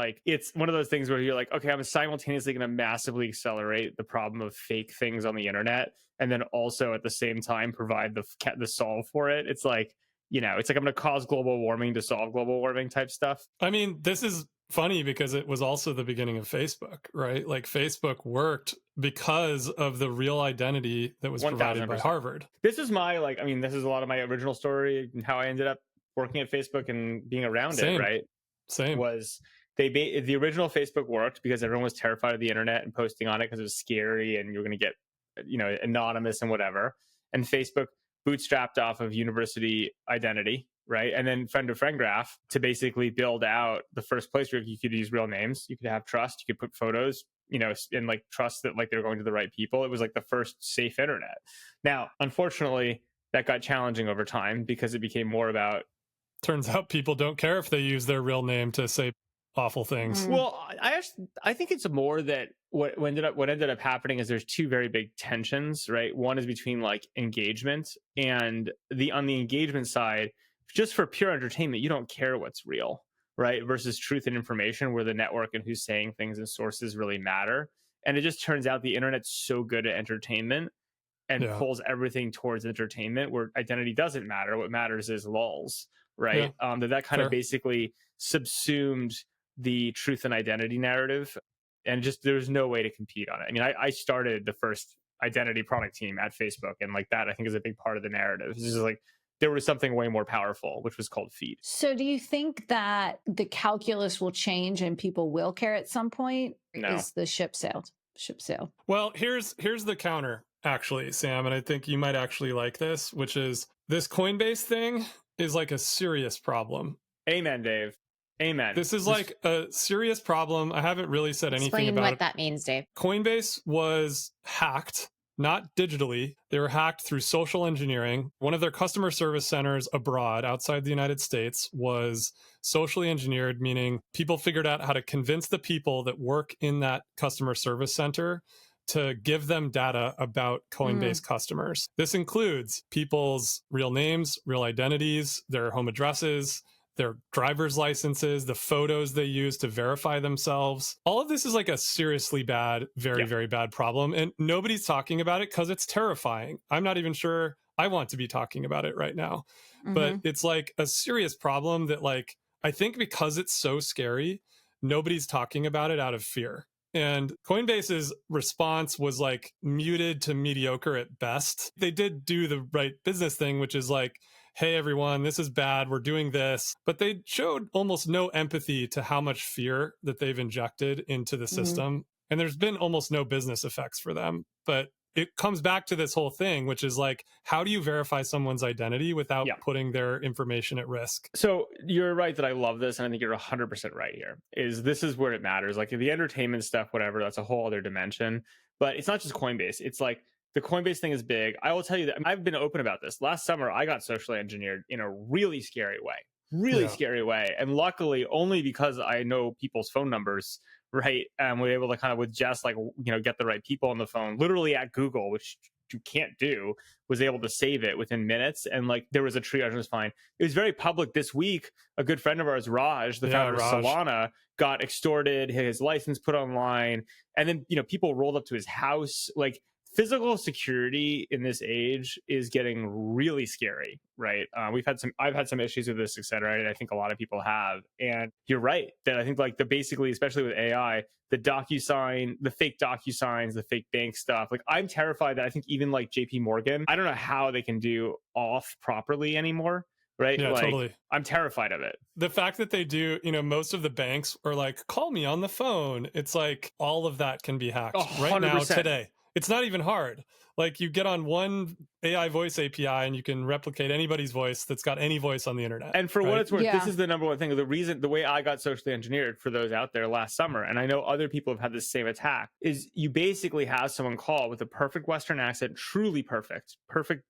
[SPEAKER 2] one of those things where you're like, okay, I'm simultaneously going to massively accelerate the problem of fake things on the internet, and then also at the same time provide the solve for it. It's like, you know, it's like I'm going to cause global warming to solve global warming type stuff.
[SPEAKER 1] I mean, this is funny because it was also the beginning of Facebook, right? Like Facebook worked because of the real identity that was provided by
[SPEAKER 2] 1000%.
[SPEAKER 1] Harvard.
[SPEAKER 2] This is my this is a lot of my original story and how I ended up working at Facebook and being around
[SPEAKER 1] Same.
[SPEAKER 2] it, right?
[SPEAKER 1] Same.
[SPEAKER 2] Was the original Facebook worked because everyone was terrified of the internet and posting on it because it was scary and you were going to get, you know, anonymous and whatever. And Facebook bootstrapped off of university identity, right? And then friend-to-friend graph to basically build out the first place where you could use real names, you could have trust, you could put photos, you know, and like trust that like they're going to the right people. It was like the first safe internet. Now, unfortunately, that got challenging over time because it became more about
[SPEAKER 1] Turns out people don't care if they use their real name to say awful things.
[SPEAKER 3] Mm.
[SPEAKER 2] Well, I think it's more that what ended up happening is there's two very big tensions, right? One is between like engagement and on the engagement side, just for pure entertainment, you don't care what's real, right? Versus truth and information, where the network and who's saying things and sources really matter. And it just turns out the internet's so good at entertainment and
[SPEAKER 1] Yeah.
[SPEAKER 2] pulls everything towards entertainment, where identity doesn't matter. What matters is lulz, right? That kind
[SPEAKER 1] Fair.
[SPEAKER 2] of basically subsumed the truth and identity narrative, and just there's no way to compete on it. I mean, I started the first identity product team at Facebook, and like that I think is a big part of the narrative. It's just like there was something way more powerful, which was called feed.
[SPEAKER 5] So do you think that the calculus will change and people will care at some point?
[SPEAKER 2] No.
[SPEAKER 5] Is the ship sailed? Ship sailed.
[SPEAKER 1] Well, here's the counter, actually, Sam, and I think you might actually like this, which is this Coinbase thing is like a serious problem.
[SPEAKER 2] Amen, Dave. Amen.
[SPEAKER 1] This is like a serious problem. I haven't really said anything
[SPEAKER 3] Explain
[SPEAKER 1] about
[SPEAKER 3] what
[SPEAKER 1] it.
[SPEAKER 3] that means, Dave.
[SPEAKER 1] Coinbase was hacked, not digitally. They were hacked through social engineering. One of their customer service centers abroad, outside the United States, was socially engineered, meaning people figured out how to convince the people that work in that customer service center to give them data about Coinbase customers. This includes people's real names, real identities, their home addresses, their driver's licenses, the photos they use to verify themselves. All of this is like a seriously bad, very bad problem. And nobody's talking about it because it's terrifying. I'm not even sure I want to be talking about it right now. But it's like a serious problem that, like, I think because it's so scary, nobody's talking about it out of fear. And Coinbase's response was like muted to mediocre at best. They did do the right business thing, which is like, hey, everyone, this is bad. We're doing this. But they showed almost no empathy to how much fear that they've injected into the system. And there's been almost no business effects for them. But it comes back to this whole thing, which is like, how do you verify someone's identity without putting their information at risk?
[SPEAKER 2] So you're right that I love this, and I think you're 100% right here. This is where it matters. Like the entertainment stuff, whatever, that's a whole other dimension. But it's not just Coinbase. It's like the Coinbase thing is big. I will tell you that I've been open about this. Last summer, I got socially engineered in a really scary way, scary way. And luckily, only because I know people's phone numbers, right? We're able to kind of with just like, get the right people on the phone, literally at Google, which you can't do, was able to save it within minutes. And like there was a triage, it was fine. It was very public this week. A good friend of ours, Raj, the founder of Solana, got extorted, his license put online. And then, people rolled up to his house. Like physical security in this age is getting really scary, right? I've had some issues with this, et cetera. And I think a lot of people have. And you're right that I think like basically, especially with AI, the fake DocuSigns, the fake bank stuff, like I'm terrified that I think even like JP Morgan, I don't know how they can do auth properly anymore. Right?
[SPEAKER 1] Yeah,
[SPEAKER 2] like,
[SPEAKER 1] totally.
[SPEAKER 2] I'm terrified of it.
[SPEAKER 1] The fact that they do, most of the banks are like, call me on the phone. It's like all of that can be hacked right now, today. It's not even hard. Like you get on one AI voice API and you can replicate anybody's voice that's got any voice on the internet.
[SPEAKER 2] And for what it's worth, this is the number one thing. The way I got socially engineered, for those out there, last summer, and I know other people have had the same attack, is you basically have someone call with a perfect Western accent, truly perfect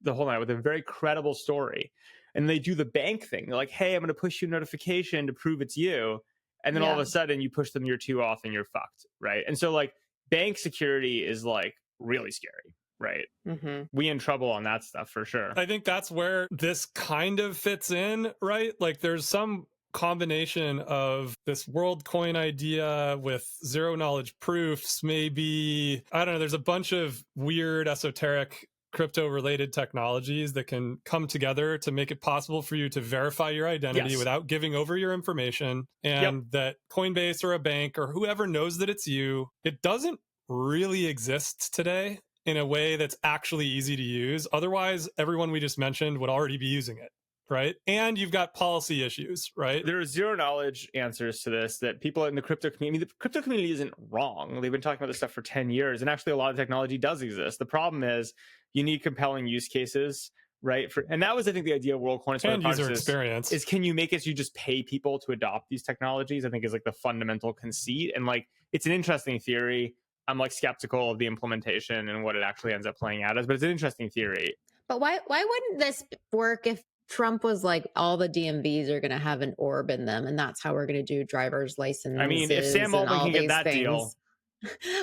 [SPEAKER 2] the whole night, with a very credible story. And they do the bank thing. They're like, hey, I'm going to push you a notification to prove it's you. And then all of a sudden you push them your two off and you're fucked, right? And so like bank security is like really scary, right? We in trouble on that stuff for sure.
[SPEAKER 1] I think that's where this kind of fits in, right? Like there's some combination of this world coin idea with zero knowledge proofs, maybe. I don't know. There's a bunch of weird esoteric crypto related technologies that can come together to make it possible for you to verify your identity without giving over your information. And that Coinbase or a bank or whoever knows that it's you, it doesn't really exist today in a way that's actually easy to use. Otherwise, everyone we just mentioned would already be using it. Right. And you've got policy issues, right?
[SPEAKER 2] There are zero knowledge answers to this that people in the crypto community, isn't wrong. They've been talking about this stuff for 10 years. And actually, a lot of technology does exist. The problem is you need compelling use cases, right? And that was, I think, the idea of WorldCoin
[SPEAKER 1] and user experience
[SPEAKER 2] is can you make it so you just pay people to adopt these technologies? I think is like the fundamental conceit. And like, it's an interesting theory. I'm like skeptical of the implementation and what it actually ends up playing out as, but it's an interesting theory.
[SPEAKER 3] But why wouldn't this work if Trump was like, all the DMVs are going to have an orb in them, and that's how we're going to do driver's license?
[SPEAKER 2] I mean, if Sam Altman can get that deal.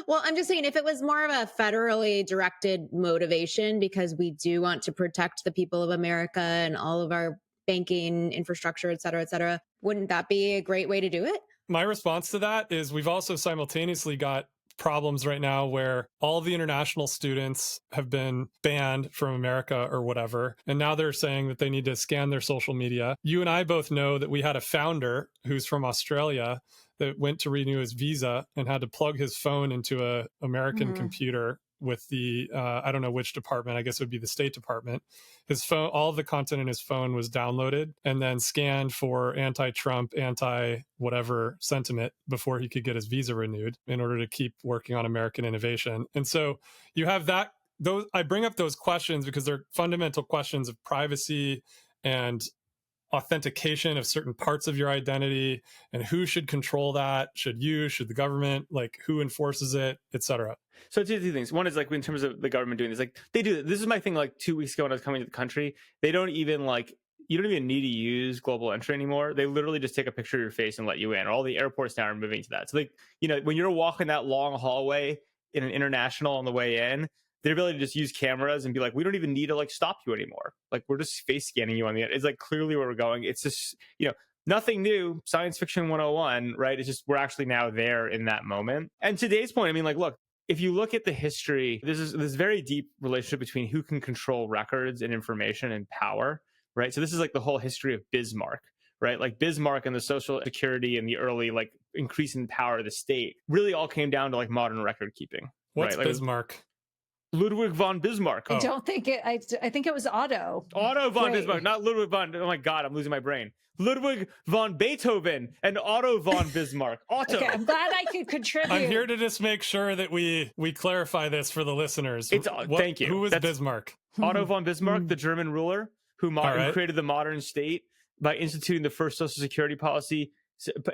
[SPEAKER 3] Well, I'm just saying, if it was more of a federally directed motivation, because we do want to protect the people of America and all of our banking infrastructure, et cetera, wouldn't that be a great way to do it?
[SPEAKER 1] My response to that is we've also simultaneously got problems right now where all the international students have been banned from America or whatever. And now they're saying that they need to scan their social media. You and I both know that we had a founder who's from Australia that went to renew his visa and had to plug his phone into a American computer with the, I don't know which department, I guess it would be the State Department. His phone, all of the content in his phone was downloaded and then scanned for anti-Trump, anti-whatever sentiment before he could get his visa renewed in order to keep working on American innovation. And so you have that, I bring up those questions because they're fundamental questions of privacy and authentication of certain parts of your identity, and who should control that. Should the government, like who enforces it, etc.
[SPEAKER 2] So two things. One is like in terms of the government doing this, like they do. This is my thing. Like 2 weeks ago when I was coming to the country, they don't even like, you don't even need to use global entry anymore. They literally just take a picture of your face and let you in. All the airports now are moving to that. So like, you know, when you're walking that long hallway in an international on the way in, their ability to just use cameras and be like, we don't even need to like stop you anymore. Like we're just face scanning you on the end. It's like clearly where we're going. It's just, you know, nothing new, science fiction 101, right? It's just, we're actually now there in that moment. And to Dave's point, I mean, like, look, if you look at the history, there's this very deep relationship between who can control records and information and power, right? So this is like the whole history of Bismarck, right? Like Bismarck and the social security and the early like increase in power of the state really all came down to like modern record keeping.
[SPEAKER 1] What's
[SPEAKER 2] right? Like,
[SPEAKER 1] Bismarck?
[SPEAKER 2] Ludwig von Bismarck.
[SPEAKER 5] I don't think it. I think it was Otto.
[SPEAKER 2] Otto von
[SPEAKER 5] Wait.
[SPEAKER 2] Bismarck, not Ludwig von. Oh my God, I'm losing my brain. Ludwig von Beethoven and Otto von Bismarck. Otto.
[SPEAKER 5] Okay, I'm glad I could contribute.
[SPEAKER 1] I'm here to just make sure that we clarify this for the listeners.
[SPEAKER 2] Thank you.
[SPEAKER 1] Who was Bismarck?
[SPEAKER 2] Otto von Bismarck, the German ruler who created the modern state by instituting the first social security policy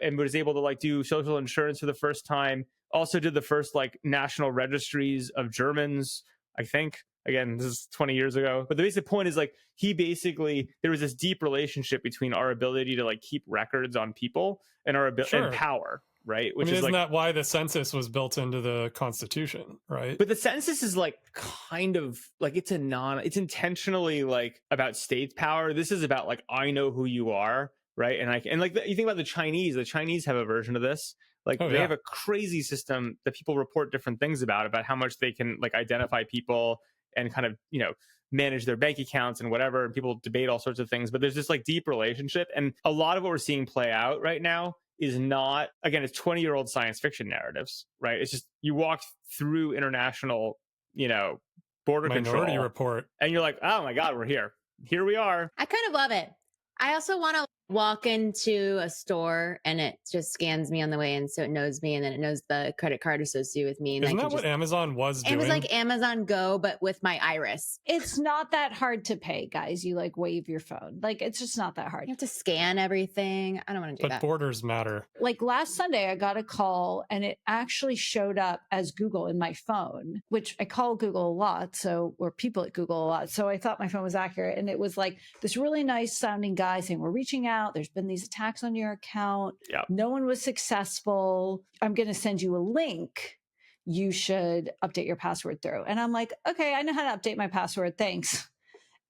[SPEAKER 2] and was able to like do social insurance for the first time. Also did the first like national registries of Germans, I think. Again, this is 20 years ago. But the basic point is like there was this deep relationship between our ability to like keep records on people and our and power, right?
[SPEAKER 1] Which isn't that why the census was built into the Constitution, right?
[SPEAKER 2] But the census is like kind of like it's intentionally like about state power. This is about like, I know who you are, right? And like you think about the Chinese have a version of this. Like they have a crazy system that people report different things about how much they can like identify people and kind of, you know, manage their bank accounts and whatever. And people debate all sorts of things, but there's this like deep relationship. And a lot of what we're seeing play out right now is not, again, it's 20-year-old science fiction narratives, right? It's just, you walk through international, you know, border
[SPEAKER 1] Minority
[SPEAKER 2] control
[SPEAKER 1] Report.
[SPEAKER 2] And you're like, oh my God, we're here. Here we are.
[SPEAKER 3] I kind of love it. I also want to walk into a store and it just scans me on the way in, so it knows me, and then it knows the credit card associated with me. And
[SPEAKER 1] Isn't that what Amazon was doing?
[SPEAKER 3] It was like Amazon Go, but with my iris.
[SPEAKER 5] It's not that hard to pay, guys. You like wave your phone. Like it's just not that hard.
[SPEAKER 3] You have to scan everything. I don't want to do that.
[SPEAKER 1] But borders matter.
[SPEAKER 5] Like last Sunday, I got a call and it actually showed up as Google in my phone, which I call Google a lot. Or people at Google a lot. So I thought my phone was accurate. And it was like this really nice sounding guy saying, we're reaching out. There's been these attacks on your account.
[SPEAKER 2] Yep.
[SPEAKER 5] No one was successful. I'm going to send you a link. You should update your password through. And I'm like, okay, I know how to update my password. Thanks.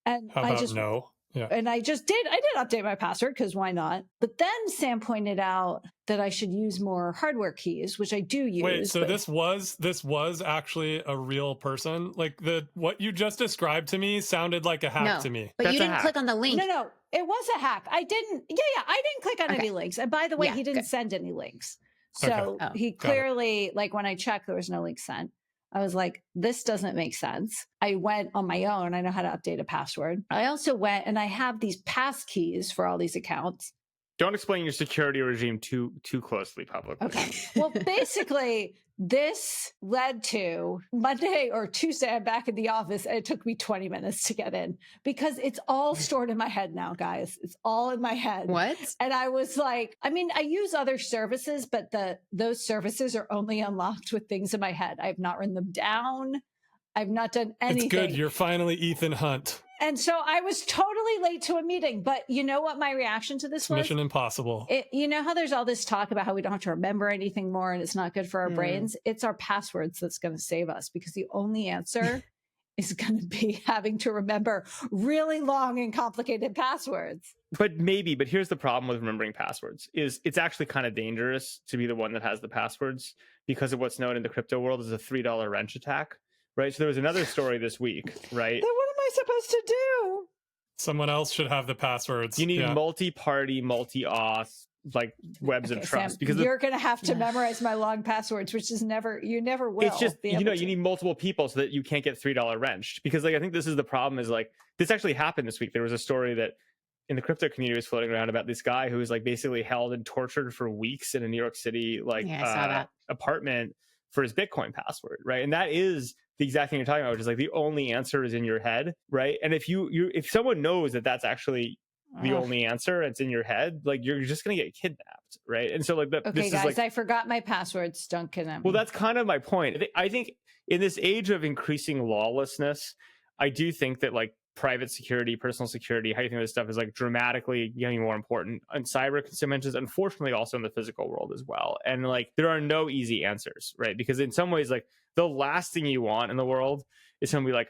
[SPEAKER 5] And
[SPEAKER 1] How about no? Yeah.
[SPEAKER 5] And I did update my password because why not? But then Sam pointed out that I should use more hardware keys, which I do use.
[SPEAKER 1] Wait, so this was actually a real person? Like what you just described to me sounded like a hack to me.
[SPEAKER 3] But
[SPEAKER 2] That's
[SPEAKER 3] you didn't
[SPEAKER 2] hack.
[SPEAKER 3] click on the link.
[SPEAKER 5] No, it was a hack. I didn't click on any links. And by the way, he didn't send any links. So he clearly, like when I checked, there was no link sent. I was like, this doesn't make sense. I went on my own. I know how to update a password. I also went and I have these pass keys for all these accounts.
[SPEAKER 2] Don't explain your security regime too closely publicly.
[SPEAKER 5] Okay. Well, basically, this led to Monday or Tuesday, I'm back in the office and it took me 20 minutes to get in because it's all stored in my head now, guys. It's all in my head.
[SPEAKER 3] What?
[SPEAKER 5] And I was like, I mean, I use other services, but those services are only unlocked with things in my head. I've not written them down. I've not done anything.
[SPEAKER 1] It's good. You're finally Ethan Hunt.
[SPEAKER 5] And so I was totally late to a meeting, but you know what my reaction to this was?
[SPEAKER 1] Mission Impossible.
[SPEAKER 5] You know how there's all this talk about how we don't have to remember anything more and it's not good for our brains? It's our passwords that's going to save us because the only answer is going to be having to remember really long and complicated passwords.
[SPEAKER 2] But here's the problem with remembering passwords is it's actually kind of dangerous to be the one that has the passwords because of what's known in the crypto world as a $3 wrench attack, right? So there was another story this week, right?
[SPEAKER 5] Then what am I supposed to do?
[SPEAKER 1] Someone else should have the passwords.
[SPEAKER 2] You need multi-party, multi-auth, like webs of trust.
[SPEAKER 5] Sam,
[SPEAKER 2] because
[SPEAKER 5] you're going to have to memorize my long passwords, which is you never will.
[SPEAKER 2] It's just, you need multiple people so that you can't get $3 wrenched. Because like, I think this is the problem is like, this actually happened this week. There was a story that in the crypto community was floating around about this guy who was like basically held and tortured for weeks in a New York City, apartment for his Bitcoin password. Right. And that is the exact thing you're talking about, which is like the only answer is in your head. Right. And if someone knows that that's actually the only answer, it's in your head, like you're just going to get kidnapped, right? And so like
[SPEAKER 5] Okay,
[SPEAKER 2] this
[SPEAKER 5] guys,
[SPEAKER 2] is like,
[SPEAKER 5] I forgot my passwords. Don't kidnap me.
[SPEAKER 2] well, that's kind of my point. I think in this age of increasing lawlessness, I do think that like private security, personal security, how you think of this stuff is like dramatically getting more important on cyber dimensions, unfortunately also in the physical world as well. And like there are no easy answers, right? Because in some ways, like the last thing you want in the world is somebody like,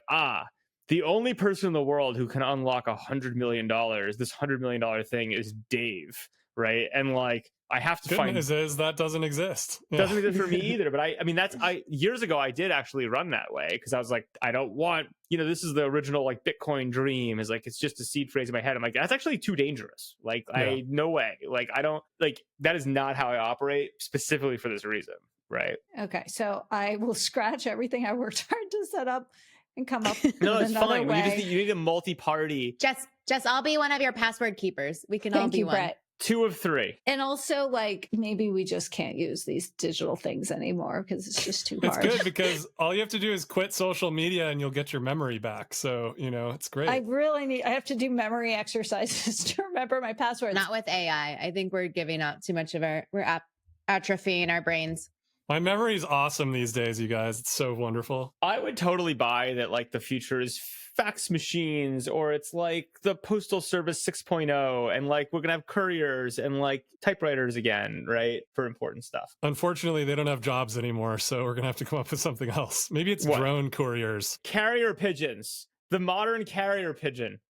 [SPEAKER 2] the only person in the world who can unlock $100 million, this $100 million thing is Dave, right? And like, I have to find...
[SPEAKER 1] Good news is that doesn't exist. Yeah.
[SPEAKER 2] Doesn't exist for me either. But I mean, years ago, I did actually run that way because I was like, I don't want, this is the original like Bitcoin dream, is like, it's just a seed phrase in my head. I'm like, that's actually too dangerous. Like, no way. Like, I don't, like, that is not how I operate specifically for this reason, right?
[SPEAKER 5] Okay, so I will scratch everything I worked hard to set up and come up
[SPEAKER 2] No,
[SPEAKER 5] with
[SPEAKER 2] it's
[SPEAKER 5] another
[SPEAKER 2] fine.
[SPEAKER 5] way.
[SPEAKER 2] You need a multi-party.
[SPEAKER 3] Jess, I'll be one of your password keepers. We can all
[SPEAKER 5] Thank
[SPEAKER 3] be
[SPEAKER 5] you,
[SPEAKER 3] one.
[SPEAKER 5] Brett.
[SPEAKER 2] 2 of 3.
[SPEAKER 5] And also, like, maybe we just can't use these digital things anymore because it's just too
[SPEAKER 1] It's
[SPEAKER 5] hard.
[SPEAKER 1] good because all you have to do is quit social media and you'll get your memory back. So, it's great.
[SPEAKER 5] I have to do memory exercises to remember my passwords.
[SPEAKER 3] Not with AI. I think we're giving up too much of we're atrophying our brains.
[SPEAKER 1] My memory is awesome these days, you guys. It's so wonderful.
[SPEAKER 2] I would totally buy that, like, the future is fax machines, or it's like the Postal Service 6.0, and like we're gonna have couriers and like typewriters again, right, for important stuff.
[SPEAKER 1] Unfortunately, they don't have jobs anymore, so we're gonna have to come up with something else. Maybe it's drone couriers.
[SPEAKER 2] Carrier pigeons. The modern carrier pigeon.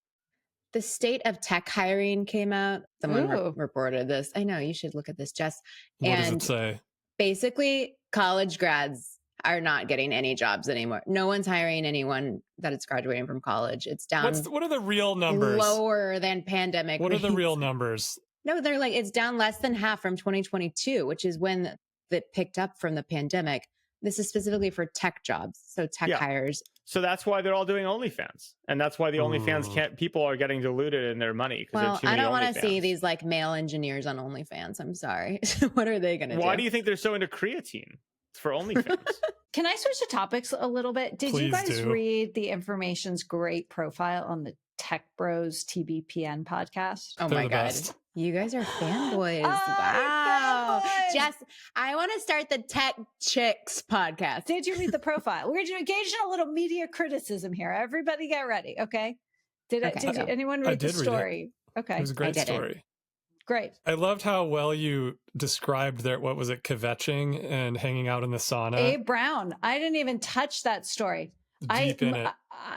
[SPEAKER 3] The state of tech hiring came out. Someone reported this. I know, you should look at this, Jess.
[SPEAKER 1] What does it say?
[SPEAKER 3] Basically, college grads are not getting any jobs anymore. No one's hiring anyone that is graduating from college. It's down.
[SPEAKER 1] What are the real numbers?
[SPEAKER 3] Lower than pandemic.
[SPEAKER 1] What are the real numbers?
[SPEAKER 3] No, they're like, it's down less than half from 2022, which is when it picked up from the pandemic. This is specifically for tech jobs. So tech hires.
[SPEAKER 2] So that's why they're all doing OnlyFans. And that's why the OnlyFans people are getting diluted in their money.
[SPEAKER 3] Well, I don't want to see these like male engineers on OnlyFans. I'm sorry. What are they going to do?
[SPEAKER 2] Why do you think they're so into creatine? It's for OnlyFans.
[SPEAKER 5] Can I switch to topics a little bit? Did you guys read the Information's great profile on the Tech Bros TBPN podcast?
[SPEAKER 3] Oh my God.
[SPEAKER 1] Best.
[SPEAKER 3] You guys are fanboys.
[SPEAKER 5] Oh,
[SPEAKER 3] Wow.
[SPEAKER 5] fanboys.
[SPEAKER 3] Jess, I want to start the Tech Chicks podcast.
[SPEAKER 5] Did you read the profile? We're going to engage in a little media criticism here. Everybody get ready, okay? Did anyone read the story? Okay.
[SPEAKER 1] It was a great story.
[SPEAKER 5] Great.
[SPEAKER 1] I loved how well you described what was it, kvetching and hanging out in the sauna.
[SPEAKER 5] Abe Brown. I didn't even touch that story.
[SPEAKER 1] Deep in it.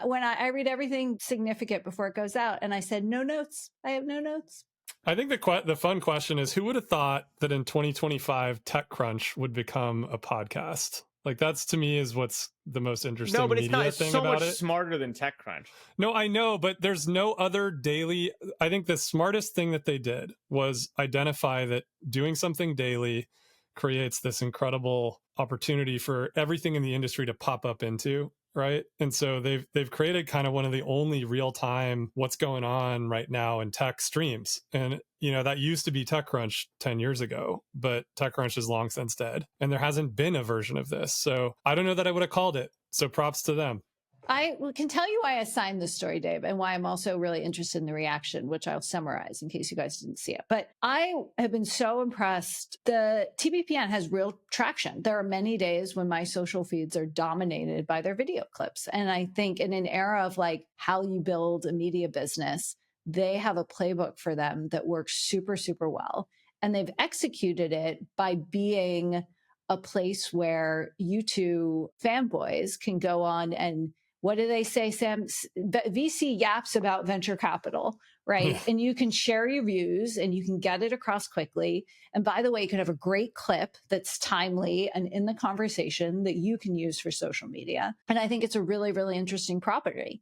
[SPEAKER 5] When I read everything significant before it goes out, and I said, no notes. I have no notes.
[SPEAKER 1] I think the fun question is, who would have thought that in 2025 TechCrunch would become a podcast? Like, that's, to me, is what's the most interesting
[SPEAKER 2] no, but it's not. It's
[SPEAKER 1] thing
[SPEAKER 2] so
[SPEAKER 1] about
[SPEAKER 2] much
[SPEAKER 1] it.
[SPEAKER 2] smarter than TechCrunch.
[SPEAKER 1] No, I know, but there's no other daily. I think the smartest thing that they did was identify that doing something daily creates this incredible opportunity for everything in the industry to pop up into, right? And so they've created kind of one of the only real-time what's going on right now in tech streams. And that used to be TechCrunch 10 years ago, but TechCrunch is long since dead. And there hasn't been a version of this. So I don't know that I would have called it. So props to them.
[SPEAKER 5] I can tell you why I signed this story, Dave, and why I'm also really interested in the reaction, which I'll summarize in case you guys didn't see it. But I have been so impressed. The TBPN has real traction. There are many days when my social feeds are dominated by their video clips. And I think in an era of like how you build a media business, they have a playbook for them that works super, super well. And they've executed it by being a place where you two fanboys can go on and, what do they say, Sam? VC yaps about venture capital, right? And you can share your views and you can get it across quickly. And by the way, you can have a great clip that's timely and in the conversation that you can use for social media. And I think it's a really, really interesting property.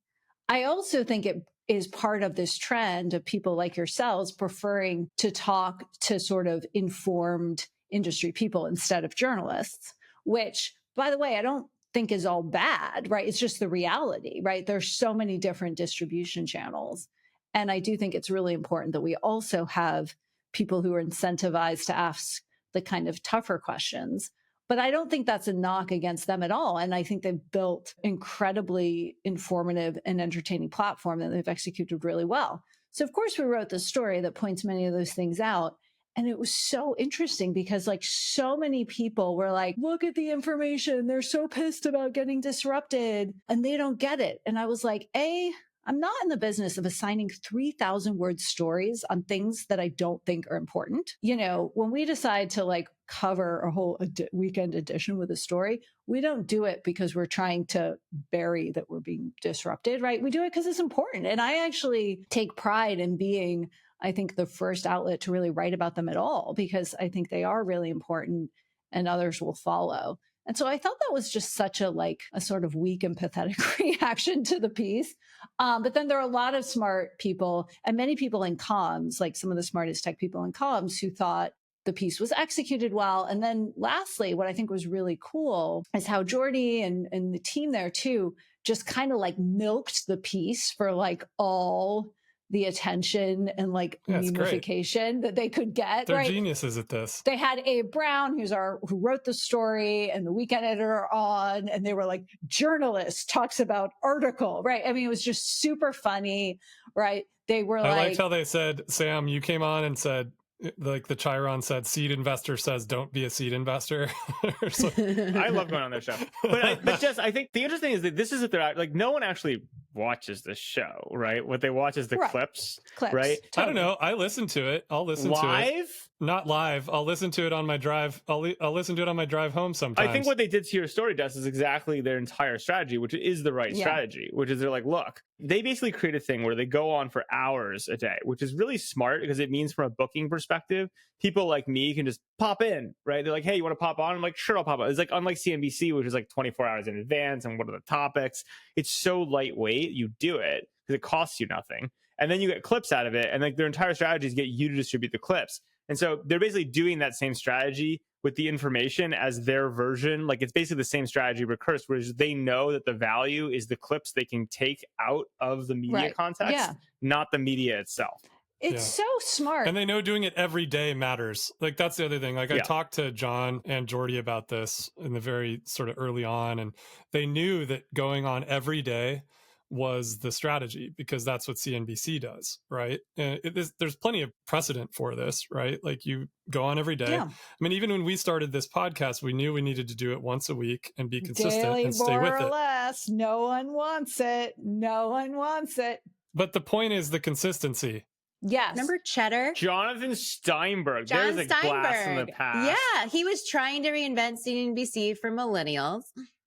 [SPEAKER 5] I also think it is part of this trend of people like yourselves preferring to talk to sort of informed industry people instead of journalists, which, by the way, I don't think is all bad, right? It's just the reality, right? There's so many different distribution channels. And I do think it's really important that we also have people who are incentivized to ask the kind of tougher questions. But I don't think that's a knock against them at all. And I think they've built incredibly informative and entertaining platform that they've executed really well. So of course we wrote the story that points many of those things out. And it was so interesting because like so many people were like, look at the information. They're so pissed about getting disrupted and they don't get it. And I was like, I'm not in the business of assigning 3,000 word stories on things that I don't think are important. You know, when we decide to like cover a whole weekend edition with a story, we don't do it because we're trying to bury that we're being disrupted, right? We do it because it's important. And I actually take pride in being, I think, the first outlet to really write about them at all, because I think they are really important and others will follow. And so I thought that was just such a sort of weak and pathetic reaction to the piece. But then there are a lot of smart people and many people in comms, like some of the smartest tech people in comms, who thought the piece was executed well. And then lastly, what I think was really cool is how Jordy and the team there too, just kind of like milked the piece for like all the attention and like memification that they could get.
[SPEAKER 1] They're geniuses at this.
[SPEAKER 5] They had Abe Brown, who wrote the story, and the weekend editor on, and they were like, journalist talks about article, right? I mean, it was just super funny, right? They were
[SPEAKER 1] I liked how they said, Sam, you came on and said, like the Chiron said, seed investor says, don't be a seed investor.
[SPEAKER 2] I love going on their show. But I think the interesting is that this is that they're like, no one actually watches this show, right? What they watch is the clips, right?
[SPEAKER 5] Totally.
[SPEAKER 1] I don't know. I listen to it. I'll listen to it.
[SPEAKER 2] Live?
[SPEAKER 1] Not live. I'll listen to it on my drive. I'll listen to it on my drive home sometimes.
[SPEAKER 2] I think what they did to your story, Des, is exactly their entire strategy, which is the right strategy, which is they're like, look, they basically create a thing where they go on for hours a day, which is really smart because it means from a booking perspective, people like me can just pop in, right? They're like, hey, you want to pop on? I'm like, sure, I'll pop on. It's like unlike CNBC, which is like 24 hours in advance and what are the topics? It's so lightweight. You do it because it costs you nothing. And then you get clips out of it. And like their entire strategy is get you to distribute the clips. And so they're basically doing that same strategy with the information as their version. Like it's basically the same strategy recursed, whereas they know that the value is the clips they can take out of the media context, not the media itself.
[SPEAKER 5] It's so smart.
[SPEAKER 1] And they know doing it every day matters. Like that's the other thing. Like I talked to John and Jordy about this in the very sort of early on, and they knew that going on every day was the strategy because that's what CNBC does, right? And there's plenty of precedent for this, right? Like you go on every day. I mean, even when we started this podcast, we knew we needed to do it once a week and be consistent
[SPEAKER 5] Daily,
[SPEAKER 1] and stay with it.
[SPEAKER 5] More or less. No one wants it. No one wants it.
[SPEAKER 1] But the point is the consistency.
[SPEAKER 3] Yes. Remember Cheddar?
[SPEAKER 2] Jonathan Steinberg. There's a blast from the past.
[SPEAKER 3] Yeah, he was trying to reinvent CNBC for millennials.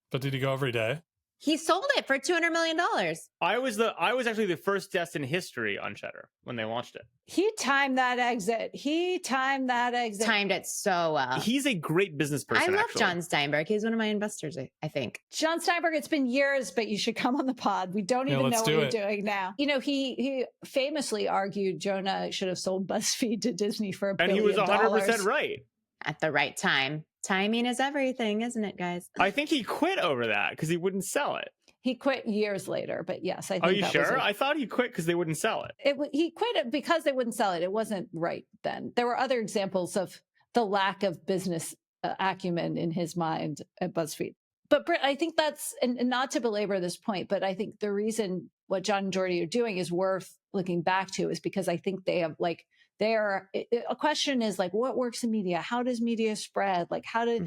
[SPEAKER 1] But did he go every day?
[SPEAKER 3] He sold it for $200 million.
[SPEAKER 2] I was actually the first guest in history on Cheddar when they launched it.
[SPEAKER 5] He timed that exit. Timed it
[SPEAKER 3] so well.
[SPEAKER 2] He's a great business person.
[SPEAKER 3] I love John Steinberg. He's one of my investors, I think.
[SPEAKER 5] John Steinberg, it's been years, but you should come on the pod. We don't even know what you're doing now. You know, he famously argued Jonah should have sold BuzzFeed to Disney for $1 billion.
[SPEAKER 2] And he was 100% right.
[SPEAKER 3] At the right time. Timing is everything, isn't it, guys?
[SPEAKER 2] I think he quit over that because he wouldn't sell it.
[SPEAKER 5] He quit years later, but yes, I think.
[SPEAKER 2] Are you sure? I thought he quit because they wouldn't sell it.
[SPEAKER 5] He quit it because they wouldn't sell it. It wasn't right then. There were other examples of the lack of business acumen in his mind at BuzzFeed. But Britt, I think that's, and not to belabor this point, but I think the reason what John and Jordy are doing is worth looking back to is because I think they have a question is like, what works in media? How does media spread? Like how do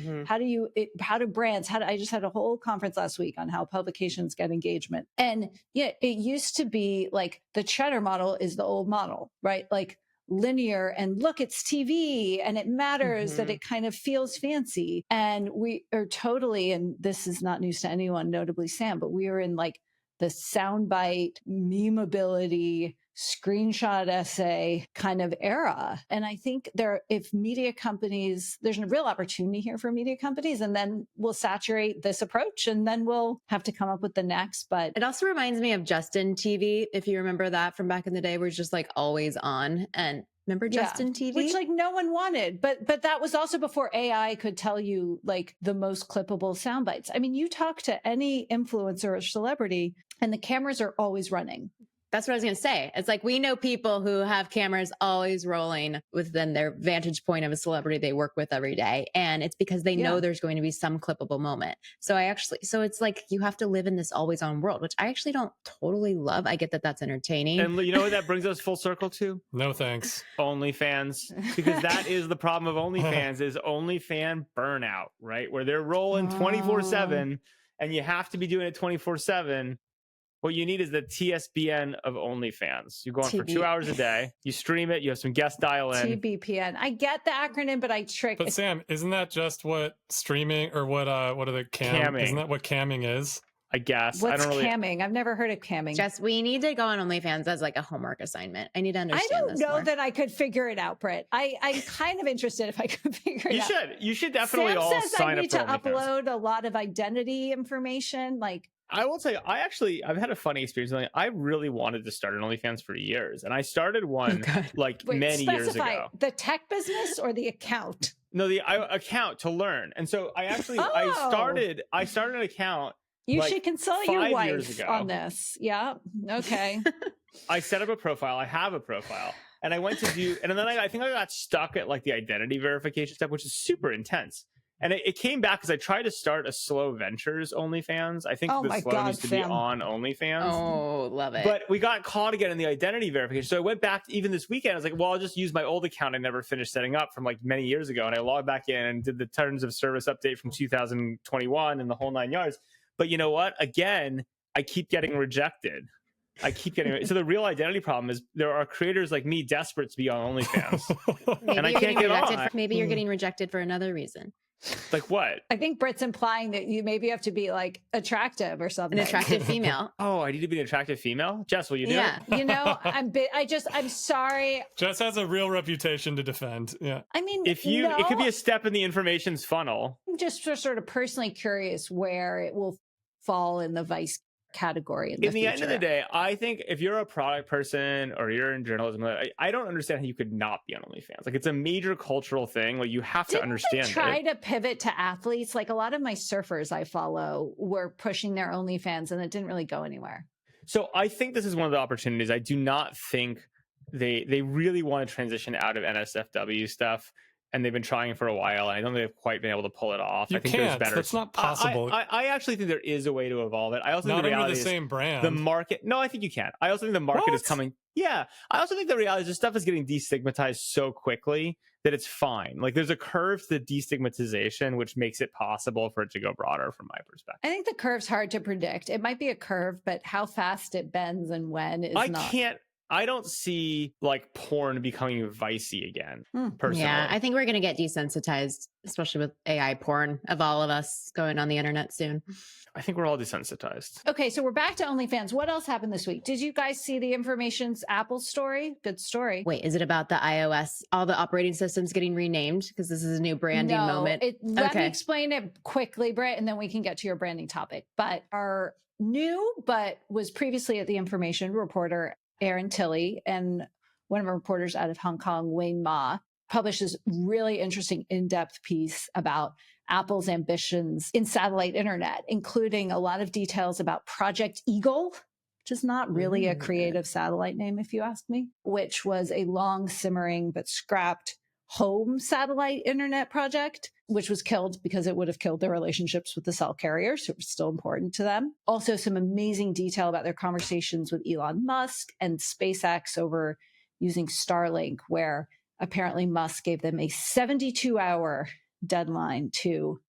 [SPEAKER 5] brands, I just had a whole conference last week on how publications get engagement. And it used to be like the Cheddar model is the old model, right? Like linear and look, it's TV and it matters that it kind of feels fancy. And we are totally, and this is not news to anyone, notably Sam, but we are in like the soundbite, memeability, screenshot essay kind of era. And I think if media companies, there's a real opportunity here for media companies, and then we'll saturate this approach and then we'll have to come up with the next. But
[SPEAKER 3] it also reminds me of Justin TV. If you remember that from back in the day, where it's just like always on. And remember Justin TV?
[SPEAKER 5] Which like no one wanted, but that was also before AI could tell you like the most clippable sound bites. I mean, you talk to any influencer or celebrity and the cameras are always running.
[SPEAKER 3] That's what I was going to say. It's like we know people who have cameras always rolling within their vantage point of a celebrity they work with every day. And it's because they know there's going to be some clippable moment. So it's like you have to live in this always on world, which I actually don't totally love. I get that that's entertaining.
[SPEAKER 2] And you know what that brings us full circle to?
[SPEAKER 1] No thanks.
[SPEAKER 2] OnlyFans. Because that is the problem of OnlyFans is OnlyFan burnout, right? Where they're rolling 24/7 and you have to be doing it 24/7. What you need is the TSBN of OnlyFans. You go on for 2 hours a day. You stream it. You have some guest dial in.
[SPEAKER 5] TBPN. I get the acronym, but I trick.
[SPEAKER 1] But Sam, isn't that just what streaming or what are the
[SPEAKER 2] camming?
[SPEAKER 1] Isn't that what camming is?
[SPEAKER 2] I guess.
[SPEAKER 5] What's
[SPEAKER 2] I don't really.
[SPEAKER 5] camming? I've never heard of camming.
[SPEAKER 3] Jess, we need to go on OnlyFans as like a homework assignment. I need to understand
[SPEAKER 5] I don't
[SPEAKER 3] this
[SPEAKER 5] know
[SPEAKER 3] more.
[SPEAKER 5] that I could figure it out, Britt. I'm kind of interested if I could figure it out.
[SPEAKER 2] You should definitely
[SPEAKER 5] Sam
[SPEAKER 2] all
[SPEAKER 5] says
[SPEAKER 2] sign
[SPEAKER 5] I
[SPEAKER 2] up
[SPEAKER 5] need
[SPEAKER 2] for
[SPEAKER 5] to
[SPEAKER 2] OnlyFans.
[SPEAKER 5] upload a lot of identity information. Like,
[SPEAKER 2] I will tell you, I've had a funny experience. I really wanted to start an OnlyFans for years, and I started one
[SPEAKER 5] wait,
[SPEAKER 2] many years
[SPEAKER 5] specify
[SPEAKER 2] ago.
[SPEAKER 5] the tech business or the account?
[SPEAKER 2] No, the account to learn. And so I started an account.
[SPEAKER 5] You
[SPEAKER 2] like,
[SPEAKER 5] should consult
[SPEAKER 2] 5
[SPEAKER 5] your
[SPEAKER 2] years
[SPEAKER 5] wife
[SPEAKER 2] ago.
[SPEAKER 5] on this. Yeah. Okay.
[SPEAKER 2] I set up a profile. I have a profile. And I went to do, and then I think I got stuck at like the identity verification step, which is super intense. And it came back because I tried to start a Slow Ventures OnlyFans. I think the Slow needs to be on OnlyFans.
[SPEAKER 3] Oh, love it.
[SPEAKER 2] But we got caught again in the identity verification. So I went back even this weekend. I was like, well, I'll just use my old account I never finished setting up from like many years ago. And I logged back in and did the terms of service update from 2021 and the whole 9 yards. But you know what? Again, I keep getting rejected. So the real identity problem is there are creators like me desperate to be on OnlyFans. And I can't get on.
[SPEAKER 3] Maybe you're getting rejected for another reason.
[SPEAKER 2] Like what?
[SPEAKER 5] I think Britt's implying that you maybe have to be like attractive or something.
[SPEAKER 3] An attractive female.
[SPEAKER 2] Oh, I need to be an attractive female? Jess, will you do
[SPEAKER 3] Yeah.
[SPEAKER 2] it?
[SPEAKER 5] You know, I'm sorry.
[SPEAKER 1] Jess has a real reputation to defend. Yeah.
[SPEAKER 5] I mean,
[SPEAKER 2] It could be a step in the information's funnel.
[SPEAKER 5] I'm just sort of personally curious where it will fall in the vice category in the
[SPEAKER 2] end of the day, I think if you're a product person or you're in journalism, I don't understand how you could not be on OnlyFans. Like, it's a major cultural thing. Like, you have to understand.
[SPEAKER 5] Try to pivot to athletes. Like, a lot of my surfers I follow were pushing their OnlyFans, and it didn't really go anywhere.
[SPEAKER 2] So I think this is one of the opportunities. I do not think they really want to transition out of NSFW stuff. And they've been trying for a while, and I don't think they've quite been able to pull it off.
[SPEAKER 1] You
[SPEAKER 2] I think
[SPEAKER 1] can't.
[SPEAKER 2] there's better.
[SPEAKER 1] That's not possible.
[SPEAKER 2] I actually think there is a way to evolve it. I also
[SPEAKER 1] not
[SPEAKER 2] think the
[SPEAKER 1] under
[SPEAKER 2] reality
[SPEAKER 1] the
[SPEAKER 2] is
[SPEAKER 1] same brand.
[SPEAKER 2] the market. No, I think you can. I also think the market is coming. Yeah, I also think the reality is this stuff is getting destigmatized so quickly that it's fine. Like, there's a curve to destigmatization, which makes it possible for it to go broader, from my perspective.
[SPEAKER 5] I think the curve's hard to predict. It might be a curve, but how fast it bends and when is not.
[SPEAKER 2] I don't see like porn becoming vicey again, personally.
[SPEAKER 3] Yeah, I think we're going to get desensitized, especially with AI porn of all of us going on the internet soon.
[SPEAKER 2] I think we're all desensitized.
[SPEAKER 5] Okay, so we're back to OnlyFans. What else happened this week? Did you guys see the Information's Apple story? Good story.
[SPEAKER 3] Wait, is it about the iOS, all the operating systems getting renamed? Because this is a new branding moment.
[SPEAKER 5] Let me explain it quickly, Britt, and then we can get to your branding topic. But our new, but was previously at the Information reporter, Aaron Tilley, and one of our reporters out of Hong Kong, Wayne Ma, published this really interesting in-depth piece about Apple's ambitions in satellite internet, including a lot of details about Project Eagle, which is not really a creative satellite name, if you ask me, which was a long simmering but scrapped home satellite internet project, which was killed because it would have killed their relationships with the cell carriers. So it was still important to them. Also, some amazing detail about their conversations with Elon Musk and SpaceX over using Starlink, where apparently Musk gave them a 72-hour deadline to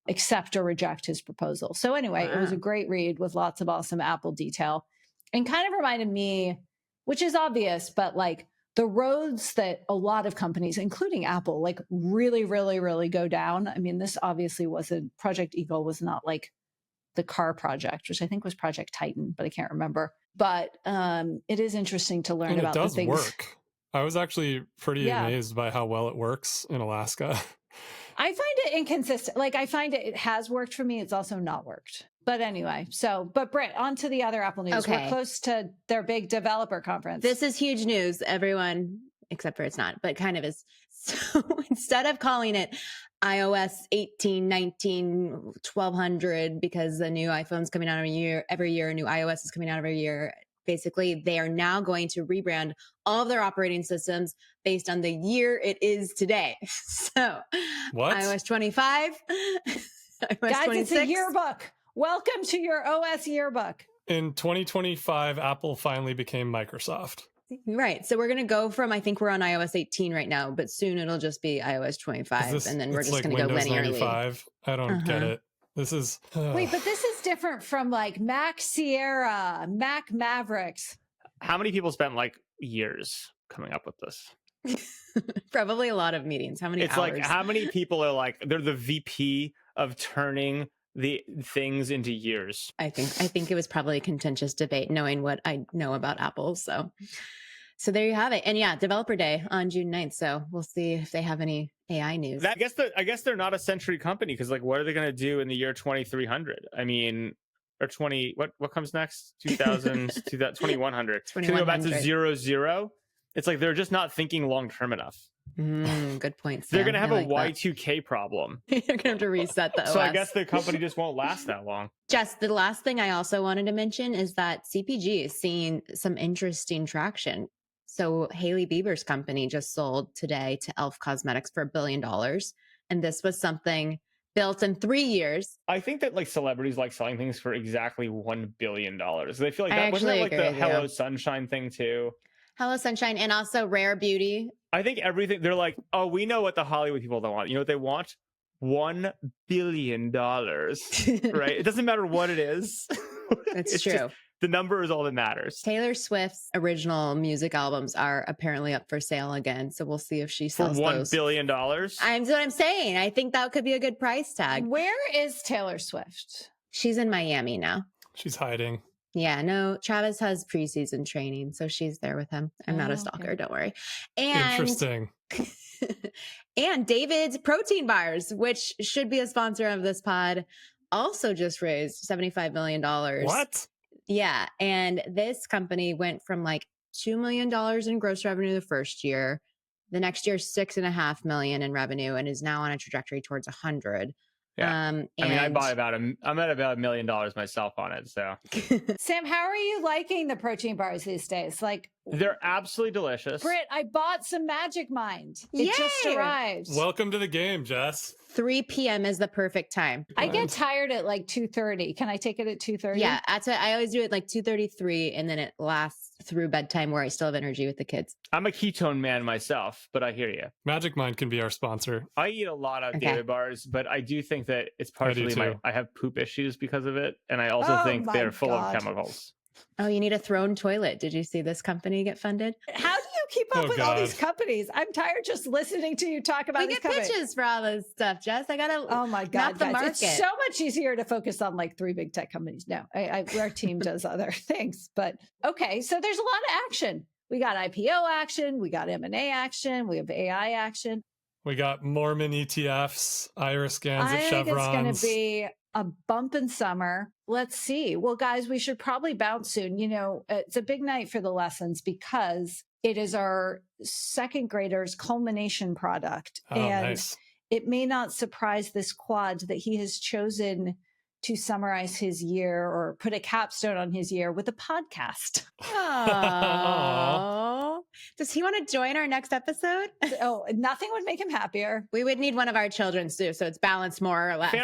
[SPEAKER 5] accept or reject his proposal. So anyway, It was a great read with lots of awesome Apple detail, and kind of reminded me, which is obvious, but like the roads that a lot of companies, including Apple, like really, really, really go down. I mean, this obviously wasn't, Project Eagle was not like the car project, which I think was Project Titan, but I can't remember. But it is interesting to learn about the things.
[SPEAKER 1] It does work. I was actually pretty amazed by how well it works in Alaska.
[SPEAKER 5] I find it inconsistent. Like, I find it has worked for me. It's also not worked. But anyway, but Britt, on to the other Apple news.
[SPEAKER 3] Okay.
[SPEAKER 5] We're close to their big developer conference.
[SPEAKER 3] This is huge news, everyone, except for it's not, but kind of is. So instead of calling it iOS 18, 19, 1200, because the new iPhone's coming out every year, a new iOS is coming out every year, basically they are now going to rebrand all of their operating systems based on the year it is today. So
[SPEAKER 1] What?
[SPEAKER 3] iOS 25, iOS
[SPEAKER 5] Guys,
[SPEAKER 3] 26.
[SPEAKER 5] it's a yearbook. Welcome to your OS yearbook.
[SPEAKER 1] In 2025, Apple finally became Microsoft.
[SPEAKER 3] Right. So we're going to go from, I think we're on iOS 18 right now, but soon it'll just be iOS 25. And then we're
[SPEAKER 1] it's
[SPEAKER 3] just
[SPEAKER 1] like
[SPEAKER 3] going to go
[SPEAKER 1] Windows
[SPEAKER 3] linearly.
[SPEAKER 1] 95. I don't get it. This is
[SPEAKER 5] Wait, but this is different from like Mac Sierra, Mac Mavericks.
[SPEAKER 2] How many people spent like years coming up with this?
[SPEAKER 3] Probably a lot of meetings. How many
[SPEAKER 2] It's
[SPEAKER 3] hours?
[SPEAKER 2] like how many people are like they're the VP of turning the things into years.
[SPEAKER 3] I think it was probably a contentious debate knowing what I know about Apple. So there you have it. And yeah, Developer Day on June 9th. So we'll see if they have any AI news.
[SPEAKER 2] I guess they're not a century company because like what are they going to do in the year 2300? I mean, or 20 what comes next? 2000 2100. Can they go back to 00? It's like they're just not thinking long term enough.
[SPEAKER 3] Good point.
[SPEAKER 2] They're
[SPEAKER 3] Sam.
[SPEAKER 2] going to have
[SPEAKER 3] I
[SPEAKER 2] a
[SPEAKER 3] like
[SPEAKER 2] Y2K problem.
[SPEAKER 3] that. You're going to have to reset the OS.
[SPEAKER 2] So I guess the company just won't last that long.
[SPEAKER 3] Jess, the last thing I also wanted to mention is that CPG is seeing some interesting traction. So Hailey Bieber's company just sold today to Elf Cosmetics for $1 billion. And this was something built in 3 years.
[SPEAKER 2] I think that like celebrities like selling things for exactly $1 billion. They feel like
[SPEAKER 3] I
[SPEAKER 2] that wasn't that like
[SPEAKER 3] actually
[SPEAKER 2] the
[SPEAKER 3] agree with
[SPEAKER 2] Hello
[SPEAKER 3] you.
[SPEAKER 2] Sunshine thing too.
[SPEAKER 3] Hello Sunshine and also Rare Beauty.
[SPEAKER 2] I think everything they're like, oh, we know what the Hollywood people don't want. You know what they want? $1 billion. Right? It doesn't matter what it is.
[SPEAKER 3] That's
[SPEAKER 2] It's
[SPEAKER 3] true.
[SPEAKER 2] just- the number is all that matters.
[SPEAKER 3] Taylor Swift's original music albums are apparently up for sale again. So we'll see if she
[SPEAKER 2] For
[SPEAKER 3] sells
[SPEAKER 2] $1
[SPEAKER 3] those.
[SPEAKER 2] billion.
[SPEAKER 3] That's what I'm saying. I think that could be a good price tag.
[SPEAKER 5] Where is Taylor Swift?
[SPEAKER 3] She's in Miami now.
[SPEAKER 1] she's hiding.
[SPEAKER 3] Yeah, no, Travis has preseason training, so she's there with him. I'm not
[SPEAKER 5] Oh,
[SPEAKER 3] a stalker,
[SPEAKER 5] okay.
[SPEAKER 3] don't worry. And
[SPEAKER 1] Interesting.
[SPEAKER 3] and David's protein bars, which should be a sponsor of this pod, also just raised $75 million.
[SPEAKER 1] What?
[SPEAKER 3] Yeah. And this company went from like $2 million in gross revenue the first year. The next year, $6.5 million in revenue, and is now on a trajectory towards 100.
[SPEAKER 2] Yeah. I mean, I
[SPEAKER 3] and-
[SPEAKER 2] buy I'm at about $1 million myself on it. So
[SPEAKER 5] Sam, how are you liking the protein bars these days? Like,
[SPEAKER 2] they're absolutely delicious.
[SPEAKER 5] Britt, I bought some Magic Mind. It just
[SPEAKER 3] Yay!
[SPEAKER 5] arrived.
[SPEAKER 1] Welcome to the game, Jess.
[SPEAKER 3] 3 p.m. is the perfect time.
[SPEAKER 5] I get tired at like 2:30. Can I take it at 2:30?
[SPEAKER 3] Yeah, that's what I always do it like 2:33, and then it lasts through bedtime where I still have energy with the kids.
[SPEAKER 2] I'm a ketone man myself, but I hear you.
[SPEAKER 1] Magic Mind can be our sponsor.
[SPEAKER 2] I eat a lot of
[SPEAKER 3] Okay.
[SPEAKER 2] David bars, but I do think that it's
[SPEAKER 1] I do
[SPEAKER 2] partially
[SPEAKER 1] too.
[SPEAKER 2] I have poop issues because of it, and I also
[SPEAKER 5] Oh
[SPEAKER 2] think
[SPEAKER 5] my
[SPEAKER 2] they're full
[SPEAKER 5] God.
[SPEAKER 2] of chemicals.
[SPEAKER 3] Oh, you need a thrown toilet. Did you see this company get funded?
[SPEAKER 5] How do you keep up
[SPEAKER 1] Oh,
[SPEAKER 5] with all these
[SPEAKER 1] God.
[SPEAKER 5] companies? I'm tired just listening to you talk about
[SPEAKER 3] We
[SPEAKER 5] these
[SPEAKER 3] get
[SPEAKER 5] companies.
[SPEAKER 3] pitches for all this stuff, Jess. I gotta.
[SPEAKER 5] Oh my God,
[SPEAKER 3] Not the
[SPEAKER 5] guys. It's
[SPEAKER 3] market.
[SPEAKER 5] so much easier to focus on like 3 big tech companies. No, our team does other things. But okay, so there's a lot of action. We got IPO action. We got M&A action. We have AI action.
[SPEAKER 1] We got Mormon ETFs, iris scans
[SPEAKER 5] I
[SPEAKER 1] of
[SPEAKER 5] think it's going
[SPEAKER 1] chevrons.
[SPEAKER 5] to be a bump in summer. Let's see. Well, guys, we should probably bounce soon. You know, it's a big night for the lessons because it is our second grader's culmination product.
[SPEAKER 1] Oh,
[SPEAKER 5] and
[SPEAKER 1] nice.
[SPEAKER 5] it may not surprise this quad that he has chosen to summarize his year or put a capstone on his year with a podcast.
[SPEAKER 3] Oh, does he want to join our next episode?
[SPEAKER 5] Oh, nothing would make him happier.
[SPEAKER 3] We would need one of our children too, so it's balanced more or less.
[SPEAKER 2] In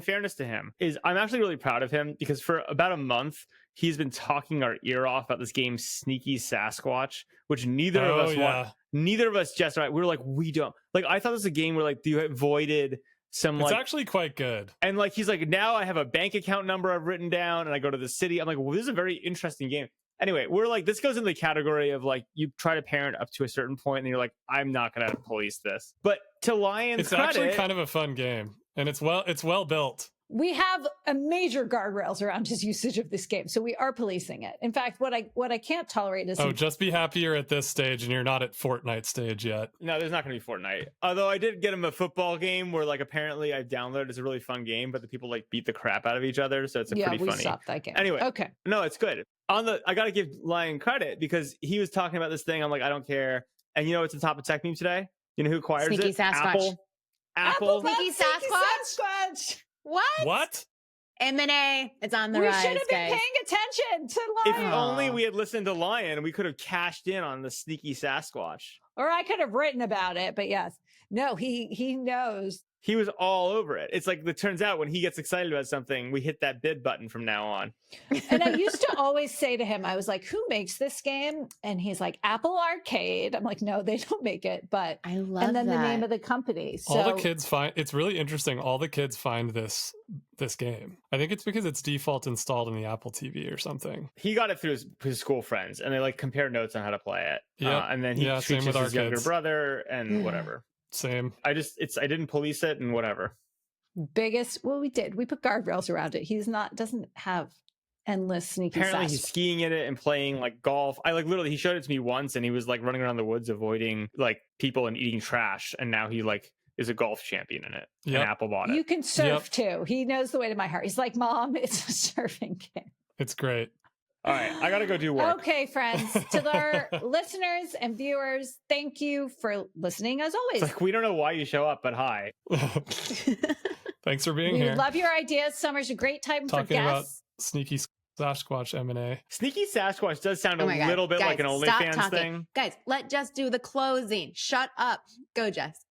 [SPEAKER 2] fairness to him, is I'm actually really proud of him because for about a month he's been talking our ear off about this game Sneaky Sasquatch, which neither of us want. Neither of us just right. We were like, we don't like. I thought this was a game where like you avoided some
[SPEAKER 1] It's
[SPEAKER 2] like
[SPEAKER 1] actually quite good.
[SPEAKER 2] and like he's like now I have a bank account number I've written down and I go to the city. I'm like, well, this is a very interesting game. Anyway, we're like, this goes in the category of like you try to parent up to a certain point and you're like, I'm not gonna police this. But to Lion's
[SPEAKER 1] It's
[SPEAKER 2] credit,
[SPEAKER 1] actually kind of a fun game, and it's well built.
[SPEAKER 5] We have a major guardrails around his usage of this game, so we are policing it. In fact, what I can't tolerate is
[SPEAKER 1] Oh, just be happy you're at this stage and you're not at Fortnite stage yet.
[SPEAKER 2] no, there's not going to be Fortnite. Although I did get him a football game where like apparently I downloaded. It's a really fun game, but the people like beat the crap out of each other, so it's pretty
[SPEAKER 5] we
[SPEAKER 2] funny.
[SPEAKER 5] stopped that game.
[SPEAKER 2] Anyway.
[SPEAKER 5] Okay.
[SPEAKER 2] No, it's good. I got to give Lion credit because he was talking about this thing. I'm like, I don't care. And you know what's the top of tech meme today? You know who acquires
[SPEAKER 3] Sneaky
[SPEAKER 2] it?
[SPEAKER 3] Sasquatch.
[SPEAKER 2] Apple.
[SPEAKER 3] Sneaky
[SPEAKER 5] Sneaky
[SPEAKER 3] Sasquatch?
[SPEAKER 5] Sasquatch.
[SPEAKER 3] What?
[SPEAKER 1] What?
[SPEAKER 3] M&A, it's on the
[SPEAKER 5] We
[SPEAKER 3] rise,
[SPEAKER 5] should have been
[SPEAKER 3] guys.
[SPEAKER 5] paying attention to
[SPEAKER 2] If
[SPEAKER 5] Lion.
[SPEAKER 2] only we had listened to Lion, we could have cashed in on the sneaky Sasquatch.
[SPEAKER 5] Or I could have written about it, but yes. No, he knows.
[SPEAKER 2] He was all over it. It's like it turns out when he gets excited about something, we hit that bid button from now on.
[SPEAKER 5] And I used to always say to him, I was like, who makes this game? And he's like, Apple Arcade. I'm like, no, they don't make it. But
[SPEAKER 3] I love
[SPEAKER 5] and then
[SPEAKER 3] that.
[SPEAKER 5] the name of the company. So
[SPEAKER 1] All the kids find it's really interesting. All the kids find this game. I think it's because it's default installed in the Apple TV or something.
[SPEAKER 2] He got it through his school friends, and they like compare notes on how to play it.
[SPEAKER 1] Yep.
[SPEAKER 2] And then he
[SPEAKER 1] Yeah, same
[SPEAKER 2] teaches
[SPEAKER 1] with our
[SPEAKER 2] his younger
[SPEAKER 1] kids.
[SPEAKER 2] brother and whatever.
[SPEAKER 1] Same.
[SPEAKER 2] I didn't police it and whatever.
[SPEAKER 5] we did. We put guardrails around it. Doesn't have endless sneaky
[SPEAKER 2] Apparently
[SPEAKER 5] sass.
[SPEAKER 2] he's skiing in it and playing like golf. I like literally he showed it to me once, and he was like running around the woods avoiding like people and eating trash, and now he like is a golf champion in it.
[SPEAKER 1] Yep.
[SPEAKER 2] And Apple bought it.
[SPEAKER 5] You can surf too. He knows the way to my heart. He's like, Mom, it's a surfing game.
[SPEAKER 1] It's great.
[SPEAKER 2] All right, I gotta go do work.
[SPEAKER 5] Okay, friends. To our listeners and viewers, thank you for listening as always.
[SPEAKER 2] It's like we don't know why you show up, but hi.
[SPEAKER 1] Thanks for being
[SPEAKER 5] We
[SPEAKER 1] here.
[SPEAKER 5] love your ideas. Summer's a great time for
[SPEAKER 1] Talking about
[SPEAKER 5] guests.
[SPEAKER 1] sneaky Sasquatch M&A.
[SPEAKER 2] Sneaky Sasquatch does sound
[SPEAKER 3] Oh
[SPEAKER 2] a
[SPEAKER 3] my God.
[SPEAKER 2] little bit
[SPEAKER 3] Guys,
[SPEAKER 2] like an
[SPEAKER 3] stop
[SPEAKER 2] OnlyFans
[SPEAKER 3] talking.
[SPEAKER 2] thing.
[SPEAKER 3] Guys, let Jess do the closing. Shut up. Go, Jess.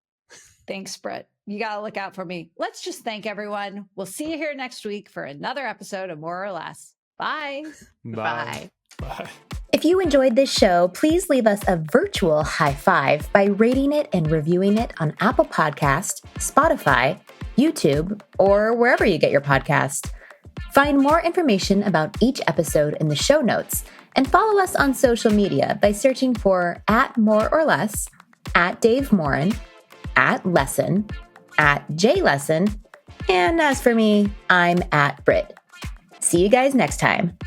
[SPEAKER 5] Thanks, Britt. You got to look out for me. Let's just thank everyone. We'll see you here next week for another episode of More or Less. Bye.
[SPEAKER 3] Bye.
[SPEAKER 1] Bye.
[SPEAKER 6] If you enjoyed this show, please leave us a virtual high five by rating it and reviewing it on Apple Podcast, Spotify, YouTube, or wherever you get your podcast. Find more information about each episode in the show notes and follow us on social media by searching for @MoreOrLess, @DaveMorin, @Lesson, @JLesson, and as for me, I'm @Brit. See you guys next time.